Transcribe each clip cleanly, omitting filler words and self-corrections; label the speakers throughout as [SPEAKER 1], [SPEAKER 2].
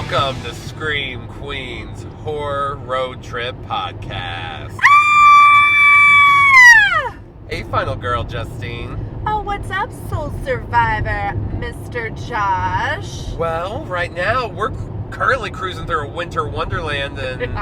[SPEAKER 1] Welcome to Scream Queen's Horror Road Trip Podcast.
[SPEAKER 2] Ah!
[SPEAKER 1] Hey, final girl, Justine.
[SPEAKER 2] Oh, what's up, Soul Survivor, Mr. Josh?
[SPEAKER 1] Well, right now, we're currently cruising through a winter wonderland in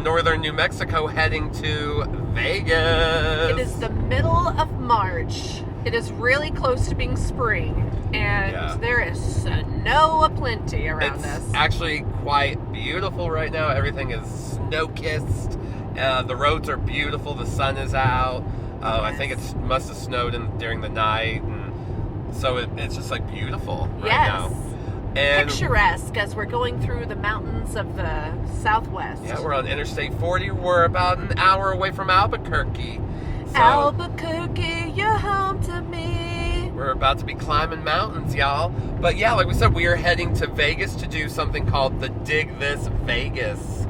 [SPEAKER 1] northern New Mexico, heading to Vegas.
[SPEAKER 2] It is the middle of March. It is really close to being spring, and there is snow aplenty around us.
[SPEAKER 1] It's actually quite beautiful right now. Everything is snow-kissed. The roads are beautiful. The sun is out.
[SPEAKER 2] Yes.
[SPEAKER 1] I think it must have snowed during the night, and so it's just like beautiful right now. And
[SPEAKER 2] picturesque as we're going through the mountains of the Southwest.
[SPEAKER 1] Yeah, we're on Interstate 40. We're about an hour away from Albuquerque. So
[SPEAKER 2] Albuquerque, you're home to me.
[SPEAKER 1] We're about to be climbing mountains, y'all. But yeah, like we said, we are heading to Vegas to do something called the Dig This Vegas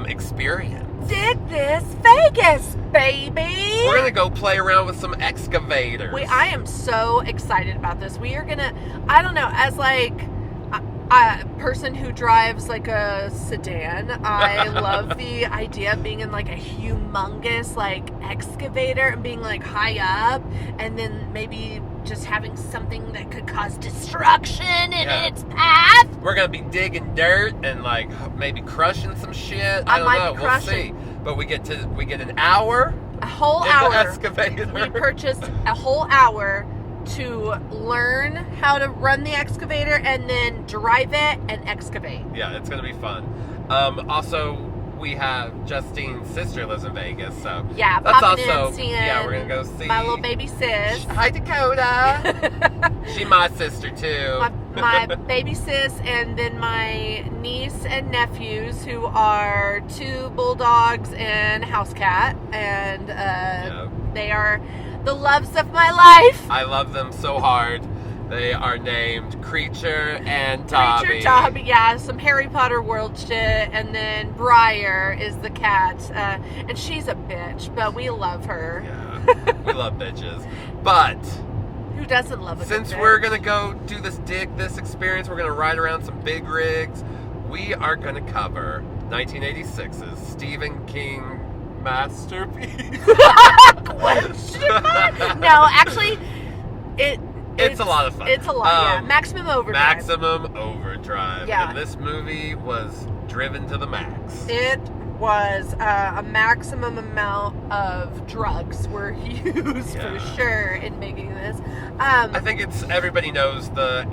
[SPEAKER 1] experience.
[SPEAKER 2] Dig This Vegas, baby!
[SPEAKER 1] We're gonna go play around with some excavators.
[SPEAKER 2] I am so excited about this. We are gonna, I don't know, as like a person who drives like a sedan, I love the idea of being in like a humongous like excavator and being like high up, and then maybe just having something that could cause destruction in its path.
[SPEAKER 1] We're gonna be digging dirt and like maybe crushing some shit. I don't know. We'll see. But we get an hour.
[SPEAKER 2] A whole
[SPEAKER 1] in
[SPEAKER 2] hour.
[SPEAKER 1] The excavator.
[SPEAKER 2] We purchased a whole hour to learn how to run the excavator and then drive it and excavate.
[SPEAKER 1] Yeah, it's gonna be fun. Also, we have Justine's sister lives in Vegas, so
[SPEAKER 2] yeah,
[SPEAKER 1] that's
[SPEAKER 2] also
[SPEAKER 1] we're gonna go see
[SPEAKER 2] my little baby sis.
[SPEAKER 1] Hi, Dakota. She my sister too.
[SPEAKER 2] My baby sis, and then my niece and nephews, who are 2 bulldogs and a house cat, and they are the loves of my life.
[SPEAKER 1] I love them so hard. They are named Creature and Dobby.
[SPEAKER 2] Creature, Dobby, yeah, some Harry Potter world shit, and then Briar is the cat, and she's a bitch, but we love her.
[SPEAKER 1] Yeah, we love bitches. But
[SPEAKER 2] who doesn't love a
[SPEAKER 1] since
[SPEAKER 2] bitch?
[SPEAKER 1] We're gonna go do this experience, we're gonna ride around some big rigs. We are gonna cover 1986's Stephen King masterpiece.
[SPEAKER 2] No, actually,
[SPEAKER 1] it's a lot of fun.
[SPEAKER 2] It's a lot, yeah. Maximum Overdrive.
[SPEAKER 1] Maximum Overdrive.
[SPEAKER 2] Yeah.
[SPEAKER 1] And this movie was driven to the max.
[SPEAKER 2] It was a maximum amount of drugs were used for sure in making this.
[SPEAKER 1] I think everybody knows the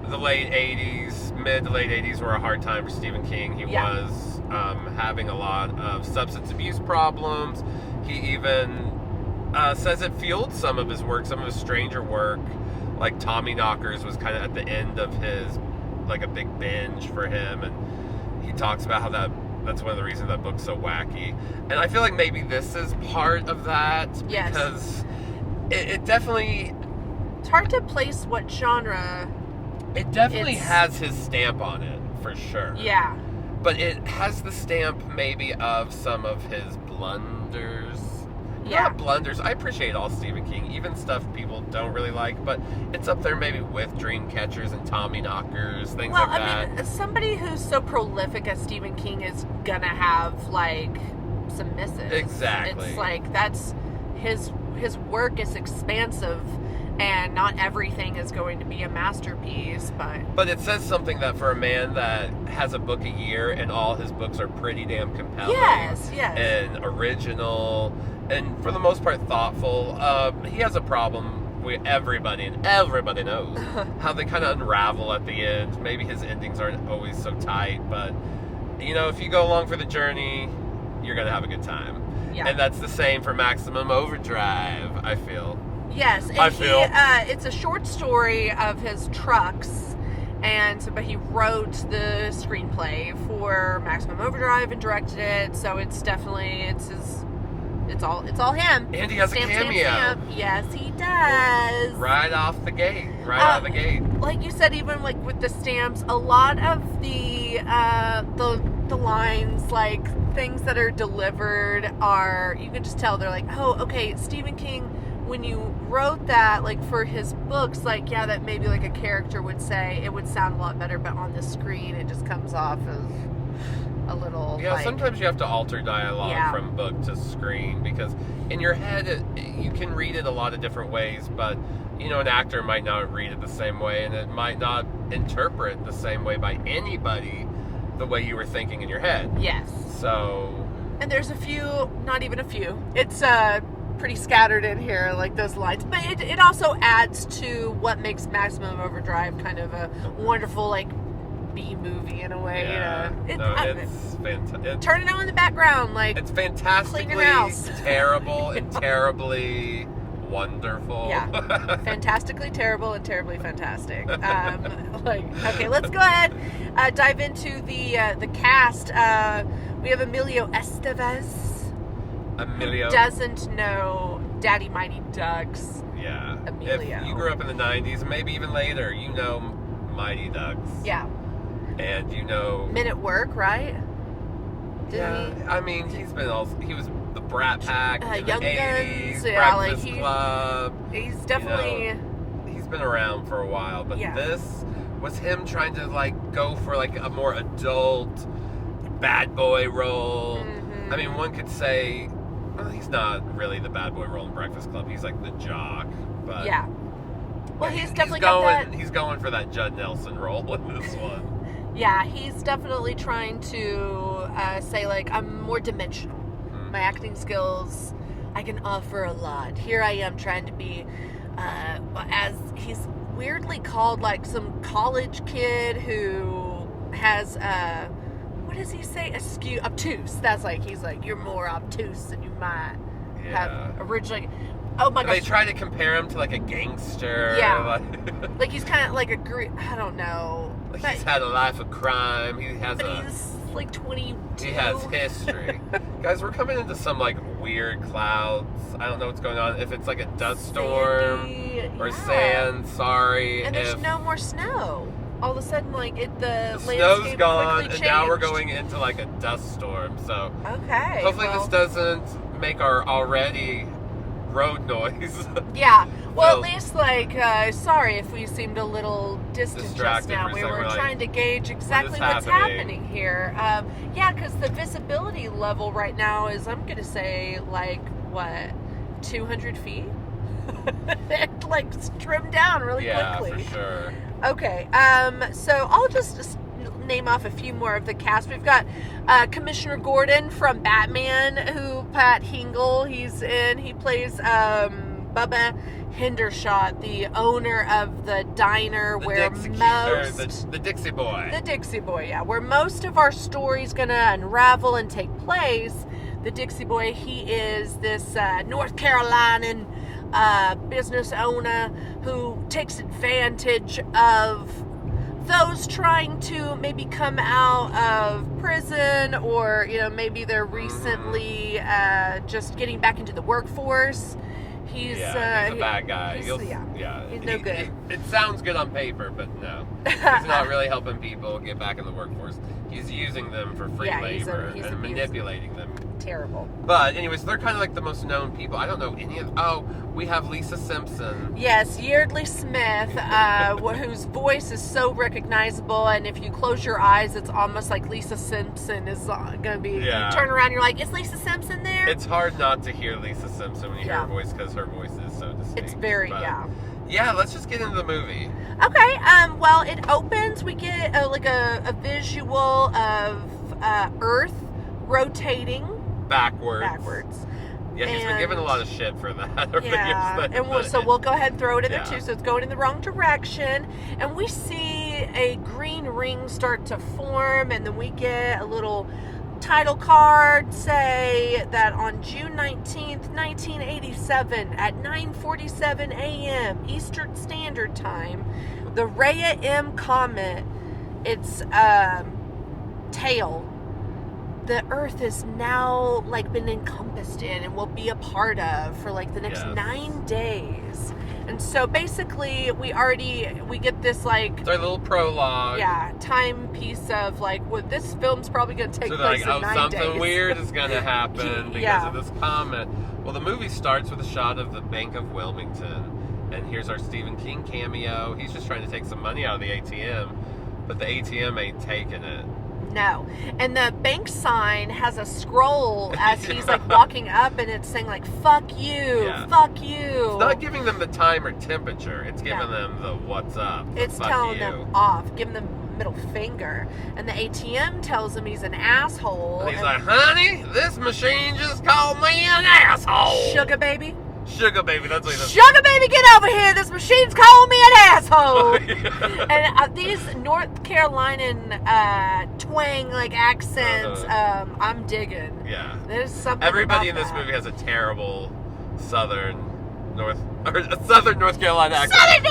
[SPEAKER 1] late 80s, mid to late 80s were a hard time for Stephen King. He was having a lot of substance abuse problems. He even says it fueled some of his work, some of his stranger work. Like Tommy Knockers was kind of at the end of his, like a big binge for him. And he talks about how that's one of the reasons that book's so wacky. And I feel like maybe this is part of that.
[SPEAKER 2] Yes.
[SPEAKER 1] Because it definitely...
[SPEAKER 2] It's hard to place what genre.
[SPEAKER 1] It definitely has his stamp on it, for sure.
[SPEAKER 2] Yeah.
[SPEAKER 1] But it has the stamp maybe of some of his blunders.
[SPEAKER 2] Yeah.
[SPEAKER 1] Not blunders. I appreciate all Stephen King, even stuff people don't really like, but it's up there maybe with Dreamcatchers and Tommy Knockers, things like that.
[SPEAKER 2] I mean, somebody who's so prolific as Stephen King is gonna have, like, some misses.
[SPEAKER 1] Exactly.
[SPEAKER 2] It's like, that's... His work is expansive, and not everything is going to be a masterpiece,
[SPEAKER 1] But it says something that for a man that has a book a year and all his books are pretty damn compelling.
[SPEAKER 2] Yes.
[SPEAKER 1] And original, and for the most part thoughtful. He has a problem with everybody, and everybody knows how they kind of unravel at the end. Maybe his endings aren't always so tight, but, you know, if you go along for the journey, you're going to have a good time.
[SPEAKER 2] Yeah.
[SPEAKER 1] And that's the same for Maximum Overdrive, I feel.
[SPEAKER 2] Yes, and it's a short story of his trucks, but he wrote the screenplay for Maximum Overdrive and directed it. So it's definitely it's all him.
[SPEAKER 1] And he has a cameo.
[SPEAKER 2] Stamp. Yes, he does.
[SPEAKER 1] Right out of the gate.
[SPEAKER 2] Like you said, even like with the stamps, a lot of the lines, like things that are delivered, are, you can just tell they're like, oh, okay, Stephen King when you wrote that, like, for his books, like, yeah, that maybe, like, a character would say, it would sound a lot better, but on the screen, it just comes off as a little,
[SPEAKER 1] yeah,
[SPEAKER 2] like,
[SPEAKER 1] sometimes you have to alter dialogue from book to screen, because in your head, you can read it a lot of different ways, but, you know, an actor might not read it the same way, and it might not interpret the same way by anybody the way you were thinking in your head.
[SPEAKER 2] Yes.
[SPEAKER 1] So...
[SPEAKER 2] And there's a few, not even a few, it's pretty scattered in here, like those lines. But it also adds to what makes Maximum Overdrive kind of a wonderful, like, B-movie in a way.
[SPEAKER 1] Yeah.
[SPEAKER 2] You know?
[SPEAKER 1] It's fantastic.
[SPEAKER 2] Turn it on in the background, like,
[SPEAKER 1] it's fantastically
[SPEAKER 2] clean your house.
[SPEAKER 1] terrible and terribly wonderful.
[SPEAKER 2] Yeah. Fantastically terrible and terribly fantastic. Okay, let's go ahead, dive into the cast. We have Emilio Estevez.
[SPEAKER 1] Emilio.
[SPEAKER 2] Who doesn't know Daddy Mighty Ducks?
[SPEAKER 1] Yeah.
[SPEAKER 2] Emilio.
[SPEAKER 1] If you grew up in the 90s, maybe even later, you know Mighty Ducks.
[SPEAKER 2] Yeah.
[SPEAKER 1] And you know...
[SPEAKER 2] Men at Work, right?
[SPEAKER 1] Didn't he? I mean, he was the Brat Pack in
[SPEAKER 2] Young
[SPEAKER 1] the 80s,
[SPEAKER 2] Guns, yeah,
[SPEAKER 1] Breakfast
[SPEAKER 2] like
[SPEAKER 1] Club.
[SPEAKER 2] He's definitely...
[SPEAKER 1] You know, he's been around for a while, but this was him trying to, like, go for, like, a more adult bad boy role.
[SPEAKER 2] Mm-hmm.
[SPEAKER 1] I mean, one could say, well, he's not really the bad boy role in Breakfast Club. He's like the jock, but
[SPEAKER 2] yeah. Well, he's definitely
[SPEAKER 1] going,
[SPEAKER 2] got that.
[SPEAKER 1] He's going for that Judd Nelson role in this one.
[SPEAKER 2] Yeah, he's definitely trying to say, like, I'm more dimensional. Mm-hmm. My acting skills, I can offer a lot. Here I am trying to be, as he's weirdly called, like, some college kid who has what does he say? Obtuse. That's like, he's like, you're more obtuse than you might have originally. Oh my gosh.
[SPEAKER 1] They try to compare him to, like, a gangster.
[SPEAKER 2] Yeah. Like he's kind of like I don't know.
[SPEAKER 1] Like, he's had a life of crime.
[SPEAKER 2] He's like 22.
[SPEAKER 1] He has history. Guys, we're coming into some, like, weird clouds. I don't know what's going on. If it's like a dust storm or sand, sorry.
[SPEAKER 2] And there's no more snow. All of a sudden, like, the
[SPEAKER 1] snow's gone, and
[SPEAKER 2] changed.
[SPEAKER 1] now we're going into, like, a dust storm. So
[SPEAKER 2] okay,
[SPEAKER 1] hopefully this doesn't make our already road noise.
[SPEAKER 2] Yeah. Well, at least, like, sorry if we seemed a little distant just now. We were trying to gauge exactly what's happening here. Yeah, because the visibility level right now is, I'm going to say, like, what, 200 feet? It, like, trimmed down really quickly.
[SPEAKER 1] Yeah, for sure.
[SPEAKER 2] Okay, so I'll just name off a few more of the cast. We've got Commissioner Gordon from Batman, who Pat Hingle, he plays Bubba Hendershot, the owner of the diner where
[SPEAKER 1] the Dixie Boy.
[SPEAKER 2] The Dixie Boy, yeah. Where most of our story's gonna unravel and take place. The Dixie Boy, he is this North Carolinian business owner who takes advantage of those trying to maybe come out of prison, or, you know, maybe they're recently just getting back into the workforce. He's
[SPEAKER 1] a bad guy.
[SPEAKER 2] He's no good.
[SPEAKER 1] It sounds good on paper, but no. He's not really helping people get back in the workforce. He's using them for free labor and manipulating them.
[SPEAKER 2] Terrible.
[SPEAKER 1] But anyways, they're kind of like the most known people. I don't know any of... Oh, we have Lisa Simpson.
[SPEAKER 2] Yes, Yeardley Smith, whose voice is so recognizable, and if you close your eyes, it's almost like Lisa Simpson is going to be...
[SPEAKER 1] Yeah.
[SPEAKER 2] You turn around, you're like, is Lisa Simpson there?
[SPEAKER 1] It's hard not to hear Lisa Simpson when you hear her voice, because her voice is so distinct.
[SPEAKER 2] It's very,
[SPEAKER 1] Yeah, let's just get into the movie.
[SPEAKER 2] Okay, well, it opens, we get a visual of Earth rotating backwards.
[SPEAKER 1] Yeah, he's been given a lot of shit for that.
[SPEAKER 2] Yeah, so we'll go ahead and throw it in there too. So it's going in the wrong direction, and we see a green ring start to form, and then we get a little title card say that on June 19th, 1987 at 9:47 a.m. Eastern Standard Time, the Rhea M comet, its tail the earth is now like been encompassed in and will be a part of for like the next 9 days. And so basically we get this like
[SPEAKER 1] it's our little prologue.
[SPEAKER 2] Yeah, timepiece of like, well, this film's probably going to take place in 9 days.
[SPEAKER 1] Something weird is going to happen because of this comet. Well, the movie starts with a shot of the Bank of Wilmington. And here's our Stephen King cameo. He's just trying to take some money out of the ATM. But the ATM ain't taking it.
[SPEAKER 2] No. And the bank sign has a scroll as he's like walking up, and it's saying like, fuck you, fuck you.
[SPEAKER 1] It's not giving them the time or temperature. It's giving them the what's up.
[SPEAKER 2] It's telling them off, giving them middle finger. And the ATM tells him he's an asshole.
[SPEAKER 1] And he's like, honey, this machine just called me an asshole.
[SPEAKER 2] Sugar baby.
[SPEAKER 1] Sugar baby, that's what he says.
[SPEAKER 2] Sugar baby, get over here. This machine's calling me an asshole. And these North Carolinian twang like accents, I'm digging.
[SPEAKER 1] Yeah.
[SPEAKER 2] There's something.
[SPEAKER 1] Everybody in
[SPEAKER 2] about
[SPEAKER 1] this
[SPEAKER 2] that.
[SPEAKER 1] movie has a terrible Southern North Carolina accent.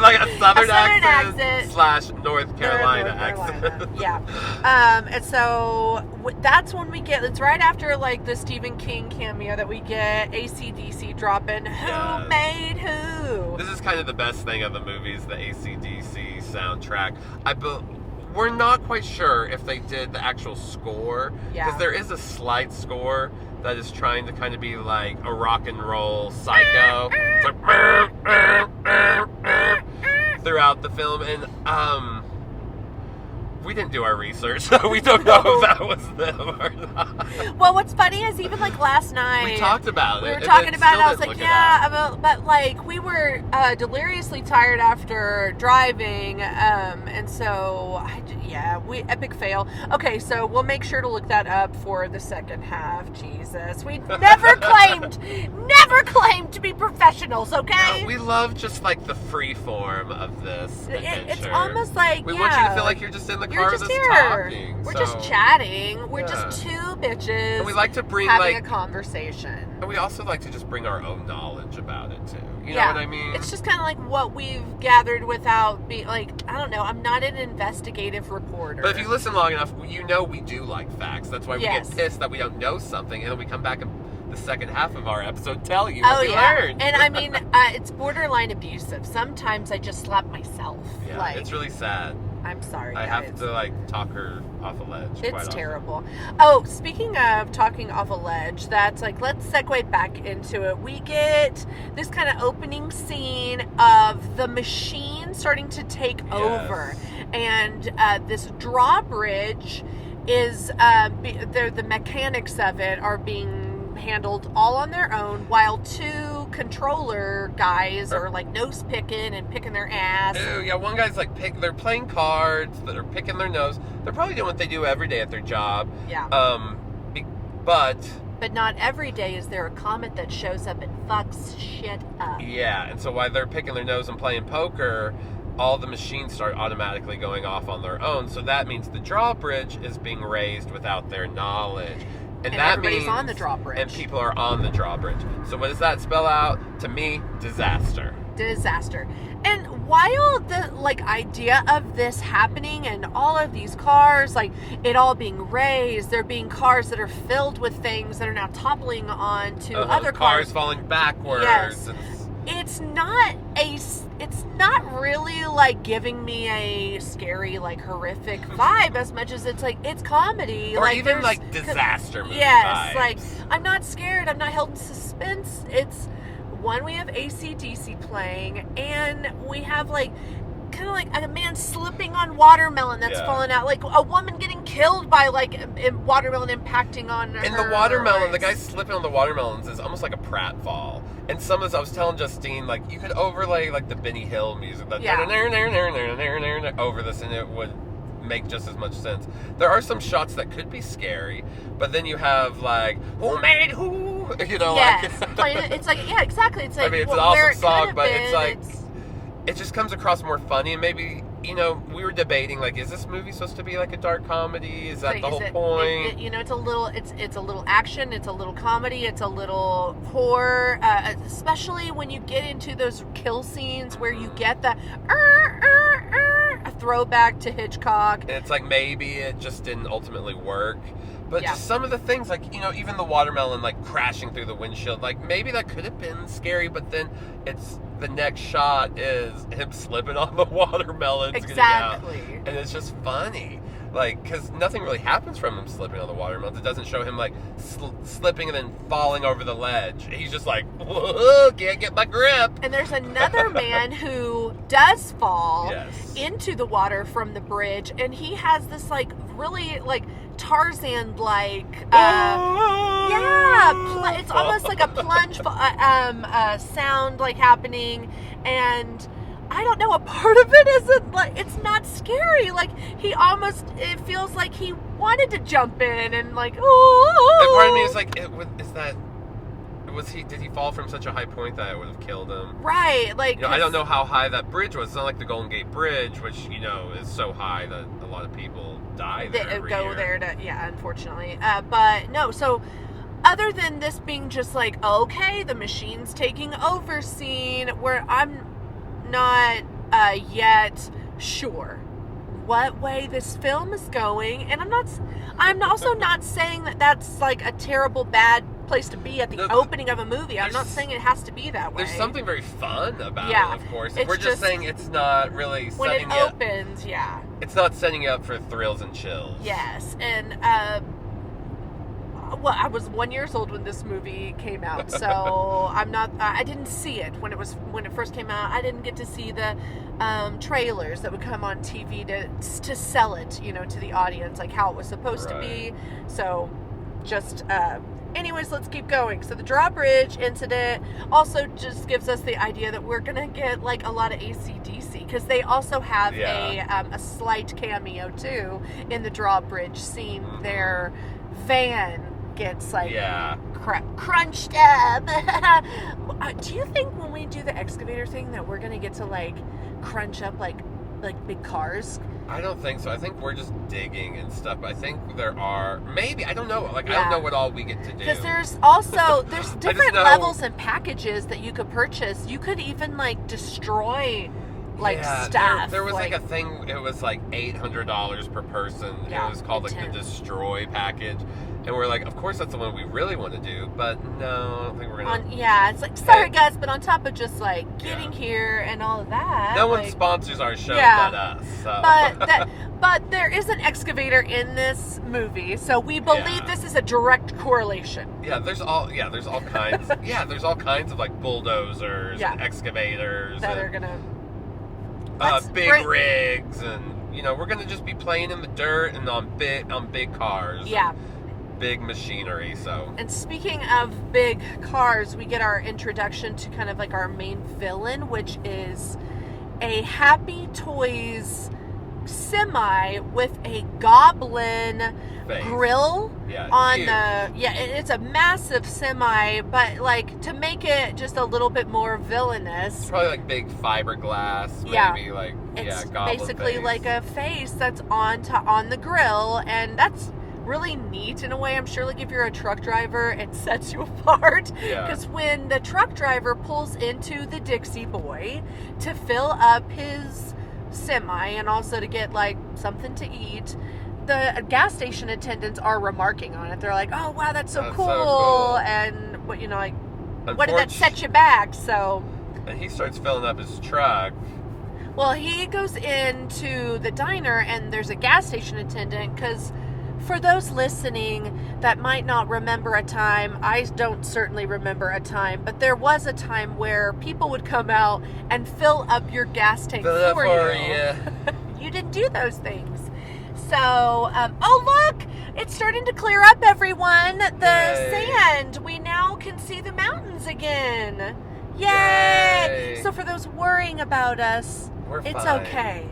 [SPEAKER 1] Like a southern accent slash North Carolina accent.
[SPEAKER 2] Yeah. And so that's when we get, it's right after like the Stephen King cameo that we get AC/DC dropping. Who made who?
[SPEAKER 1] This is kind of the best thing of the movie is the AC/DC soundtrack. We're not quite sure if they did the actual score. Because there is a slight score that is trying to kind of be like a rock and roll psycho. It's like throughout the film. And we didn't do our research, so we don't know if that was them or not.
[SPEAKER 2] Well, what's funny is even like last night
[SPEAKER 1] we talked about it.
[SPEAKER 2] We were talking about it. I was like, but like we were deliriously tired after driving, and so we epic fail. Okay, so we'll make sure to look that up for the second half. Jesus, we never claimed to be professionals. Okay,
[SPEAKER 1] no, we love just like the free form of this adventure.
[SPEAKER 2] It's almost like
[SPEAKER 1] we want you to feel like you're just in the car with us talking.
[SPEAKER 2] We're just chatting. We're just two bitches.
[SPEAKER 1] And we like to bring
[SPEAKER 2] having a conversation.
[SPEAKER 1] And we also like to just bring our own knowledge about it too. You know what I mean?
[SPEAKER 2] It's just kind of like what we've gathered without being like, I don't know. I'm not an investigative reporter.
[SPEAKER 1] But if you listen long enough, you know we do like facts. That's why we get pissed that we don't know something, and then we come back and the second half of our episode tell you what we learned.
[SPEAKER 2] And I mean, it's borderline abusive. Sometimes I just slap myself.
[SPEAKER 1] Yeah,
[SPEAKER 2] like,
[SPEAKER 1] it's really sad.
[SPEAKER 2] I'm sorry,
[SPEAKER 1] I
[SPEAKER 2] guys.
[SPEAKER 1] have to like talk her off a ledge.
[SPEAKER 2] It's terrible. Oh, speaking of talking off a ledge, that's like, let's segue back into it. We get this kind of opening scene of the machine starting to take over, and this drawbridge is the mechanics of it are being handled all on their own, while two controller guys are like nose picking and picking their ass.
[SPEAKER 1] Ew, yeah, one guy's like they're playing cards, they're picking their nose. They're probably doing what they do every day at their job.
[SPEAKER 2] Yeah.
[SPEAKER 1] But
[SPEAKER 2] not every day is there a comet that shows up and fucks shit up.
[SPEAKER 1] Yeah, and so while they're picking their nose and playing poker, all the machines start automatically going off on their own. So that means the drawbridge is being raised without their knowledge. And that
[SPEAKER 2] everybody's
[SPEAKER 1] means,
[SPEAKER 2] on the drawbridge.
[SPEAKER 1] And people are on the drawbridge. So what does that spell out? To me, disaster.
[SPEAKER 2] Disaster. And while the like idea of this happening and all of these cars, like it all being raised, there being cars that are filled with things that are now toppling onto other
[SPEAKER 1] cars falling backwards.
[SPEAKER 2] Yes. It's not really like giving me a scary, like horrific vibe as much as it's like it's comedy,
[SPEAKER 1] or
[SPEAKER 2] like
[SPEAKER 1] even like disaster movie
[SPEAKER 2] yes,
[SPEAKER 1] vibes.
[SPEAKER 2] Like I'm not scared. I'm not held in suspense. It's one, we have AC/DC playing, and we have like kind of like a man slipping on watermelon that's falling out, like a woman getting killed by like a watermelon impacting on her.
[SPEAKER 1] And the watermelon, the guy slipping on the watermelons is almost like a pratfall. And some of this, I was telling Justine, like you could overlay like the Benny Hill music, that over this, and it would make just as much sense. There are some shots that could be scary, but then you have like who made who, you know,
[SPEAKER 2] like it's like exactly. It's like
[SPEAKER 1] I mean, it's an awesome song, but it's like it just comes across more funny, and maybe. You know, we were debating, like, is this movie supposed to be like a dark comedy? Is that the whole point?
[SPEAKER 2] You know, it's a little action, it's a little comedy, it's a little horror, especially when you get into those kill scenes where you get the a throwback to Hitchcock.
[SPEAKER 1] And it's like maybe it just didn't ultimately work, But just some of the things, like, you know, even the watermelon, like, crashing through the windshield, like, maybe that could have been scary, but then the next shot is him slipping on the watermelons.
[SPEAKER 2] Exactly.
[SPEAKER 1] And it's just funny. Like, because nothing really happens from him slipping on the watermelons. It doesn't show him, like, slipping and then falling over the ledge. He's just like, whoa, can't get my grip.
[SPEAKER 2] And there's another man who does fall into the water from the bridge, and he has this, like, really, like, Tarzan-like, it's almost like a plunge sound, like, happening, and I don't know, a part of it isn't, like, it's not scary, like, it feels like he wanted to jump in, and, like, oh.
[SPEAKER 1] And part of me is like, did he fall from such a high point that it would have killed him?
[SPEAKER 2] Right, like,
[SPEAKER 1] you know, I don't know how high that bridge was. It's not like the Golden Gate Bridge, which, you know, is so high that a lot of people die there every year.
[SPEAKER 2] There to, unfortunately. But no, so other than this being just like, okay, the machine's taking over scene, where I'm not yet sure what way this film is going, and I'm also not saying that that's like a terrible bad place to be at the opening of a movie. I'm not saying it has to be that way.
[SPEAKER 1] There's something very fun about it, of course. We're just saying it's not really
[SPEAKER 2] when
[SPEAKER 1] setting
[SPEAKER 2] it opens,
[SPEAKER 1] it's not setting you up for thrills and chills.
[SPEAKER 2] Yes, and well, I was 1 year old when this movie came out, so I didn't see it when it first came out. I didn't get to see the trailers that would come on TV to sell it, you know, to the audience, like how it was supposed to be. So just anyways, let's keep going. So the drawbridge incident also just gives us the idea that we're gonna get like a lot of AC/DC, because they also have a slight cameo too in the drawbridge scene. Their van gets like crunched up. Do you think when we do the excavator thing that we're gonna get to like crunch up like big cars?
[SPEAKER 1] I don't think so. I think we're just digging and stuff. I think there are, maybe, I don't know. Like, I don't know what all we get to do.
[SPEAKER 2] Because there's different levels and packages that you could purchase. You could even, like, destroy, like, stuff.
[SPEAKER 1] There was, like, a thing, it was, like, $800 per person. It was called, like, the Destroy package. And we're like, of course that's the one we really want to do, but no, I don't think we're going to.
[SPEAKER 2] It's like, sorry guys, but on top of just like getting here and all of that.
[SPEAKER 1] No one sponsors our show but us. So.
[SPEAKER 2] But there is an excavator in this movie, so we believe this is a direct correlation.
[SPEAKER 1] There's all kinds. There's all kinds of like bulldozers and excavators
[SPEAKER 2] that are gonna
[SPEAKER 1] big rigs, and you know, we're gonna just be playing in the dirt and on big cars.
[SPEAKER 2] Yeah.
[SPEAKER 1] Big machinery, so.
[SPEAKER 2] And speaking of big cars, we get our introduction to kind of like our main villain, which is a Happy Toys semi with a goblin grill on
[SPEAKER 1] huge.
[SPEAKER 2] It's a massive semi, but like to make it just a little bit more villainous.
[SPEAKER 1] It's probably like big fiberglass, maybe like
[SPEAKER 2] it's
[SPEAKER 1] goblin
[SPEAKER 2] basically
[SPEAKER 1] face.
[SPEAKER 2] Like a face that's on the grill, and that's really neat in a way. I'm sure like if you're a truck driver, it sets you apart, because when the truck driver pulls into the Dixie Boy to fill up his semi and also to get like something to eat, the gas station attendants are remarking on it. They're like, oh wow, that's so cool, and what, you know, like, what did that set you back? So,
[SPEAKER 1] and he starts filling up his truck.
[SPEAKER 2] Well, he goes into the diner and there's a gas station attendant, because for those listening that might not remember a time, I don't certainly remember a time, but there was a time where people would come out and fill up your gas tank for you. You didn't do those things. So, oh look, it's starting to clear up, everyone. The sand, we now can see the mountains again. Yay! So for those worrying about us, it's fine. Okay.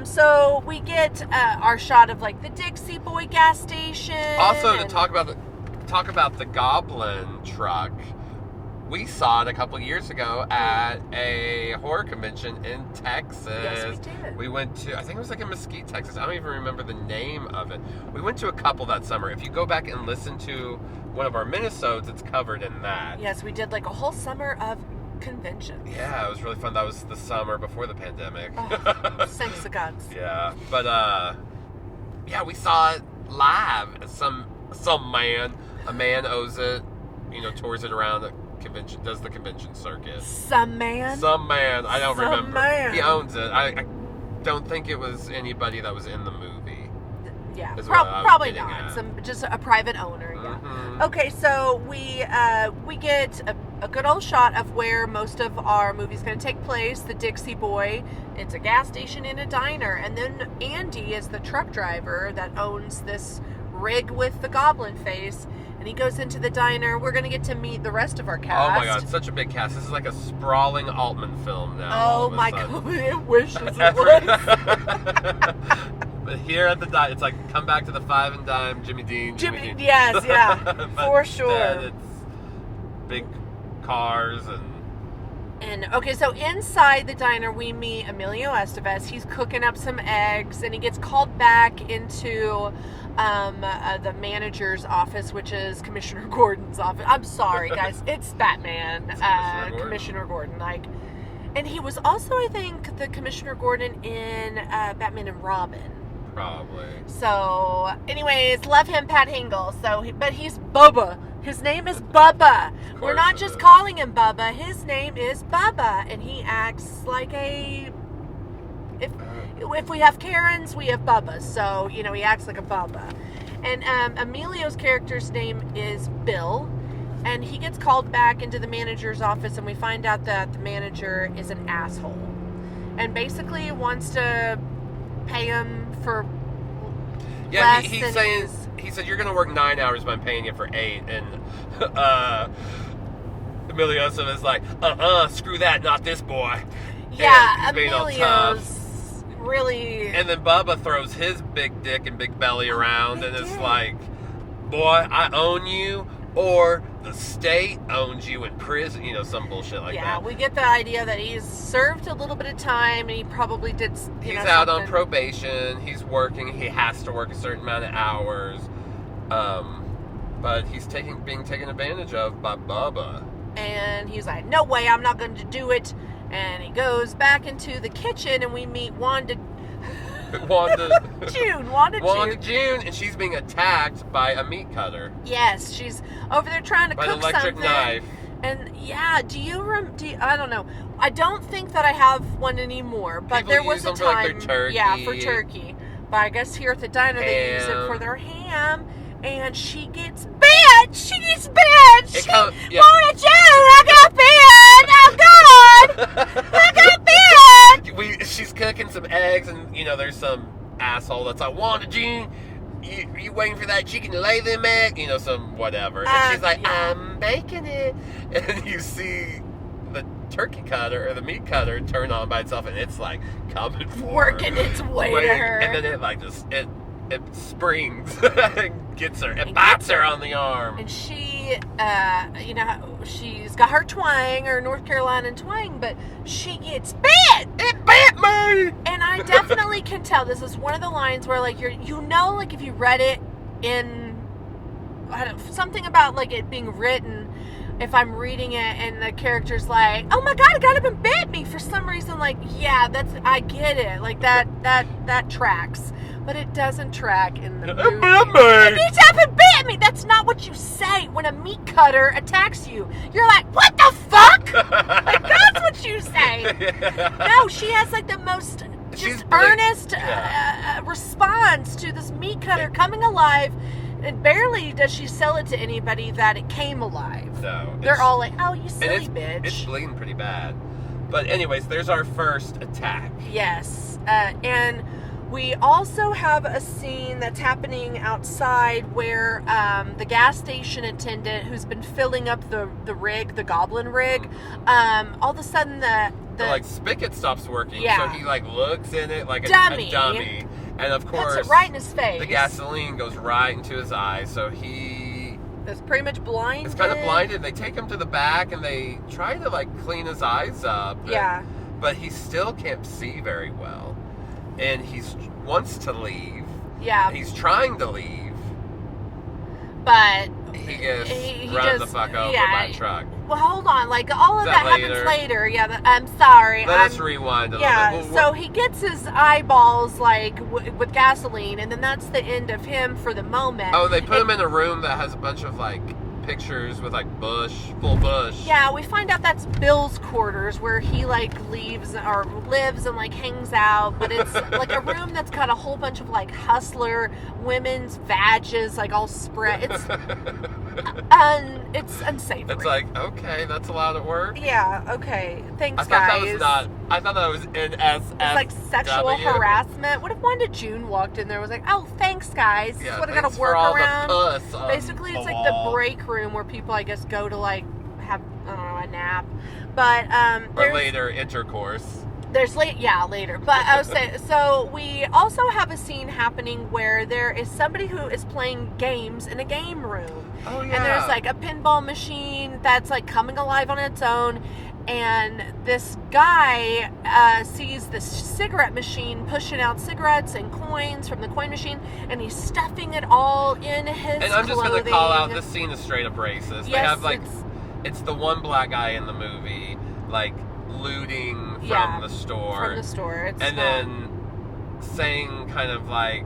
[SPEAKER 2] So we get our shot of like the Dixie Boy gas station.
[SPEAKER 1] Also, to talk about the Goblin truck, we saw it a couple years ago at a horror convention in Texas.
[SPEAKER 2] Yes, we did.
[SPEAKER 1] We went to, I think it was like in Mesquite, Texas. I don't even remember the name of it. We went to a couple that summer. If you go back and listen to one of our minisodes, it's covered in that.
[SPEAKER 2] Yes, we did like a whole summer of conventions.
[SPEAKER 1] Yeah, it was really fun. That was the summer before the pandemic.
[SPEAKER 2] Oh, thanks to gods.
[SPEAKER 1] Yeah, but we saw it live. A man owes it, tours it around the convention, does the convention circuit.
[SPEAKER 2] Some man,
[SPEAKER 1] I don't remember.
[SPEAKER 2] Man.
[SPEAKER 1] He owns it. I don't think it was anybody that was in the movie.
[SPEAKER 2] Yeah, probably not. Just a private owner. Yeah.
[SPEAKER 1] Mm-hmm.
[SPEAKER 2] Okay, so we get a good old shot of where most of our movie's going to take place. The Dixie Boy. It's a gas station and a diner, and then Andy is the truck driver that owns this rig with the goblin face. And he goes into the diner. We're going to get to meet the rest of our cast.
[SPEAKER 1] Oh my god, such a big cast. This is like a sprawling Altman film now.
[SPEAKER 2] Oh my god, it wishes it was.
[SPEAKER 1] But here at the diner, it's like, come back to the Five and Dime, Jimmy Dean.
[SPEAKER 2] Yes, yeah, for sure.
[SPEAKER 1] It's big cars
[SPEAKER 2] And okay, so inside the diner we meet Emilio Estevez. He's cooking up some eggs, and he gets called back into the manager's office, which is Commissioner Gordon's office. I'm sorry, guys, it's Batman, Commissioner Gordon. And he was also, I think, the Commissioner Gordon in Batman and Robin.
[SPEAKER 1] Probably.
[SPEAKER 2] So, anyways, love him, Pat Hingle. But he's Bubba. His name is Bubba. We're not just calling him Bubba. His name is Bubba, and he acts like a. If we have Karens, we have Bubba. So he acts like a Bubba. And Emilio's character's name is Bill, and he gets called back into the manager's office, and we find out that the manager is an asshole, and basically wants to pay him for.
[SPEAKER 1] Yeah, he's saying. He said, you're going to work 9 hours, but I'm paying you for 8. And Emilio is like, screw that, not this boy.
[SPEAKER 2] Yeah,
[SPEAKER 1] and he's being all tough.
[SPEAKER 2] Really.
[SPEAKER 1] And then Bubba throws his big dick and big belly around, and it's like, boy, I own you, or the state owns you in prison, some bullshit like that.
[SPEAKER 2] Yeah, we get the idea that he's served a little bit of time, and he probably did,
[SPEAKER 1] He's out on probation, he's working, he has to work a certain amount of hours, but he's being taken advantage of by Bubba.
[SPEAKER 2] And he's like, no way, I'm not going to do it. And he goes back into the kitchen, and we meet Wanda June,
[SPEAKER 1] and she's being attacked by a meat cutter.
[SPEAKER 2] Yes, she's over there trying to cook something.
[SPEAKER 1] By an electric knife.
[SPEAKER 2] And yeah, I don't know. I don't think that I have one anymore, but
[SPEAKER 1] People
[SPEAKER 2] there was
[SPEAKER 1] use
[SPEAKER 2] a
[SPEAKER 1] them
[SPEAKER 2] time.
[SPEAKER 1] For like their turkey.
[SPEAKER 2] Yeah, for turkey. But I guess here at the diner they use it for their ham, and she gets bit. Mona June, I got bit. Oh God, I got bit.
[SPEAKER 1] She's cooking some eggs, and there's some asshole that's like, Wanda June, you waiting for that chicken to lay them eggs? Some whatever. And she's like,
[SPEAKER 2] yeah.
[SPEAKER 1] I'm baking it. And you see the turkey cutter or the meat cutter turn on by itself, and it's like coming forward,
[SPEAKER 2] working its way to her,
[SPEAKER 1] and then it springs and gets her and bites her on the arm.
[SPEAKER 2] And she, she's got her twang, her North Carolina twang, but she gets bit.
[SPEAKER 1] It bit me.
[SPEAKER 2] And I definitely can tell this is one of the lines where if you read it in, something about it being written. If I'm reading it and the character's like, oh my God, it got up and bit me for some reason, yeah, I get it. That tracks. But it doesn't track in the movie. It up and bit me. That's not what you say when a meat cutter attacks you. You're like, what the fuck? That's what you say. No, she has the most earnest response to this meat cutter coming alive. And barely does she sell it to anybody that it came alive.
[SPEAKER 1] No.
[SPEAKER 2] They're all like, oh, you silly bitch.
[SPEAKER 1] It's bleeding pretty bad. But anyways, there's our first attack.
[SPEAKER 2] Yes. And we also have a scene that's happening outside where the gas station attendant who's been filling up the goblin rig, all of a sudden the
[SPEAKER 1] spigot stops working.
[SPEAKER 2] Yeah.
[SPEAKER 1] So he looks in it like a dummy. And of course,
[SPEAKER 2] puts it right in his face.
[SPEAKER 1] The gasoline goes right into his eye, so he
[SPEAKER 2] is pretty much blinded.
[SPEAKER 1] It's kind of blinded. They take him to the back and they try to clean his eyes up.
[SPEAKER 2] Yeah.
[SPEAKER 1] But he still can't see very well, and he wants to leave.
[SPEAKER 2] Yeah.
[SPEAKER 1] He's trying to leave,
[SPEAKER 2] but
[SPEAKER 1] he gets run the fuck over by a truck.
[SPEAKER 2] Well, hold on. Like, all of that
[SPEAKER 1] later?
[SPEAKER 2] happens later. Yeah, I'm sorry.
[SPEAKER 1] Let us rewind a little bit.
[SPEAKER 2] So he gets his eyeballs, like, with gasoline, and then that's the end of him for the moment.
[SPEAKER 1] Oh, they put him in a room that has a bunch of, like, pictures with, like, full bush.
[SPEAKER 2] Yeah, we find out that's Bill's quarters, where he, like, lives and, like, hangs out, but it's like a room that's got a whole bunch of, like, hustler women's vages, like, all spread. It's unsavory.
[SPEAKER 1] It's like, okay, that's a lot of work.
[SPEAKER 2] Yeah, okay. Thanks,
[SPEAKER 1] I thought
[SPEAKER 2] guys.
[SPEAKER 1] I thought that was NSFW.
[SPEAKER 2] It's like sexual harassment. What if Wanda June walked in there and was like, oh, thanks, guys. This is what I gotta work around. Basically, it's like the break room where people, I guess, go to, like, have, I don't know, a nap. But,
[SPEAKER 1] or later, intercourse.
[SPEAKER 2] There's later. But I was saying, so we also have a scene happening where there is somebody who is playing games in a game room.
[SPEAKER 1] Oh, yeah.
[SPEAKER 2] And there's, like, a pinball machine that's, like, coming alive on its own. And this guy sees this cigarette machine pushing out cigarettes and coins from the coin machine, and he's stuffing it all in his
[SPEAKER 1] And I'm just
[SPEAKER 2] clothing.
[SPEAKER 1] going to call out, this scene is straight up racist.
[SPEAKER 2] Yes,
[SPEAKER 1] they have, like, it's the one black guy in the movie, like, looting from the store.
[SPEAKER 2] From the store.
[SPEAKER 1] Then saying kind of like,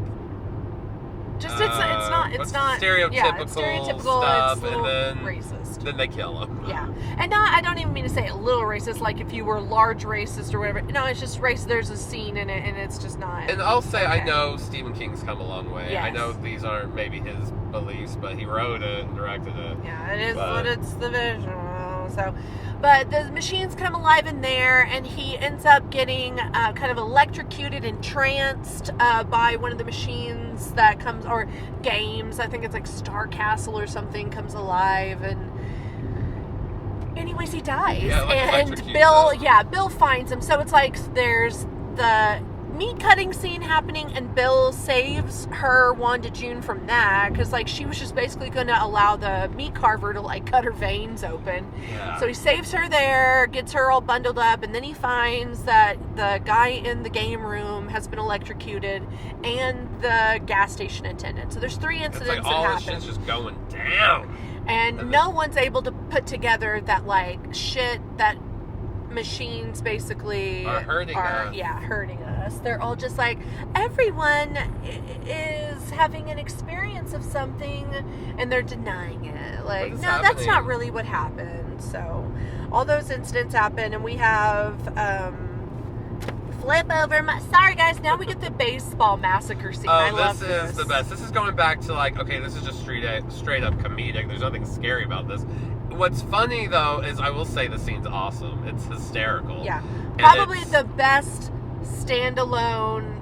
[SPEAKER 2] just it's not
[SPEAKER 1] stereotypical stuff,
[SPEAKER 2] it's a little
[SPEAKER 1] and then
[SPEAKER 2] racist.
[SPEAKER 1] Then they kill him.
[SPEAKER 2] Yeah, and I don't even mean to say a little racist, like if you were large racist or whatever. No, it's just racist. There's a scene in it, and it's just not.
[SPEAKER 1] And I'll say,
[SPEAKER 2] okay.
[SPEAKER 1] I know Stephen King's come a long way.
[SPEAKER 2] Yes.
[SPEAKER 1] I know these aren't maybe his beliefs, but he wrote it and directed it.
[SPEAKER 2] Yeah, it is what it's the visual. So, but the machines come alive in there, and he ends up getting kind of electrocuted and tranced by one of the machines that comes, or games. I think it's like Star Castle or something comes alive, and anyways, he dies.
[SPEAKER 1] Yeah, like
[SPEAKER 2] and Bill finds him. So it's like there's the meat cutting scene happening, and Bill saves her, Wanda June, from that, because like she was just basically going to allow the meat carver to like cut her veins open.
[SPEAKER 1] Yeah.
[SPEAKER 2] So he saves her there, gets her all bundled up, and then he finds that the guy in the game room has been electrocuted, and the gas station attendant. So there's 3 incidents
[SPEAKER 1] it's like
[SPEAKER 2] that
[SPEAKER 1] all
[SPEAKER 2] happen.
[SPEAKER 1] this shit's just going down.
[SPEAKER 2] And no one's able to put together that, like, shit that machines basically
[SPEAKER 1] are hurting us.
[SPEAKER 2] Yeah, hurting us. They're all just like, everyone is having an experience of something, and they're denying it. Like, no, that's not really what happened. So, all those incidents happen, and we have, flip over. Sorry, guys. Now we get the baseball massacre scene. I love this.
[SPEAKER 1] This is the best. This is going back to like, okay, this is just straight up comedic. There's nothing scary about this. What's funny though is I will say the scene's awesome. It's hysterical.
[SPEAKER 2] Yeah, probably the best standalone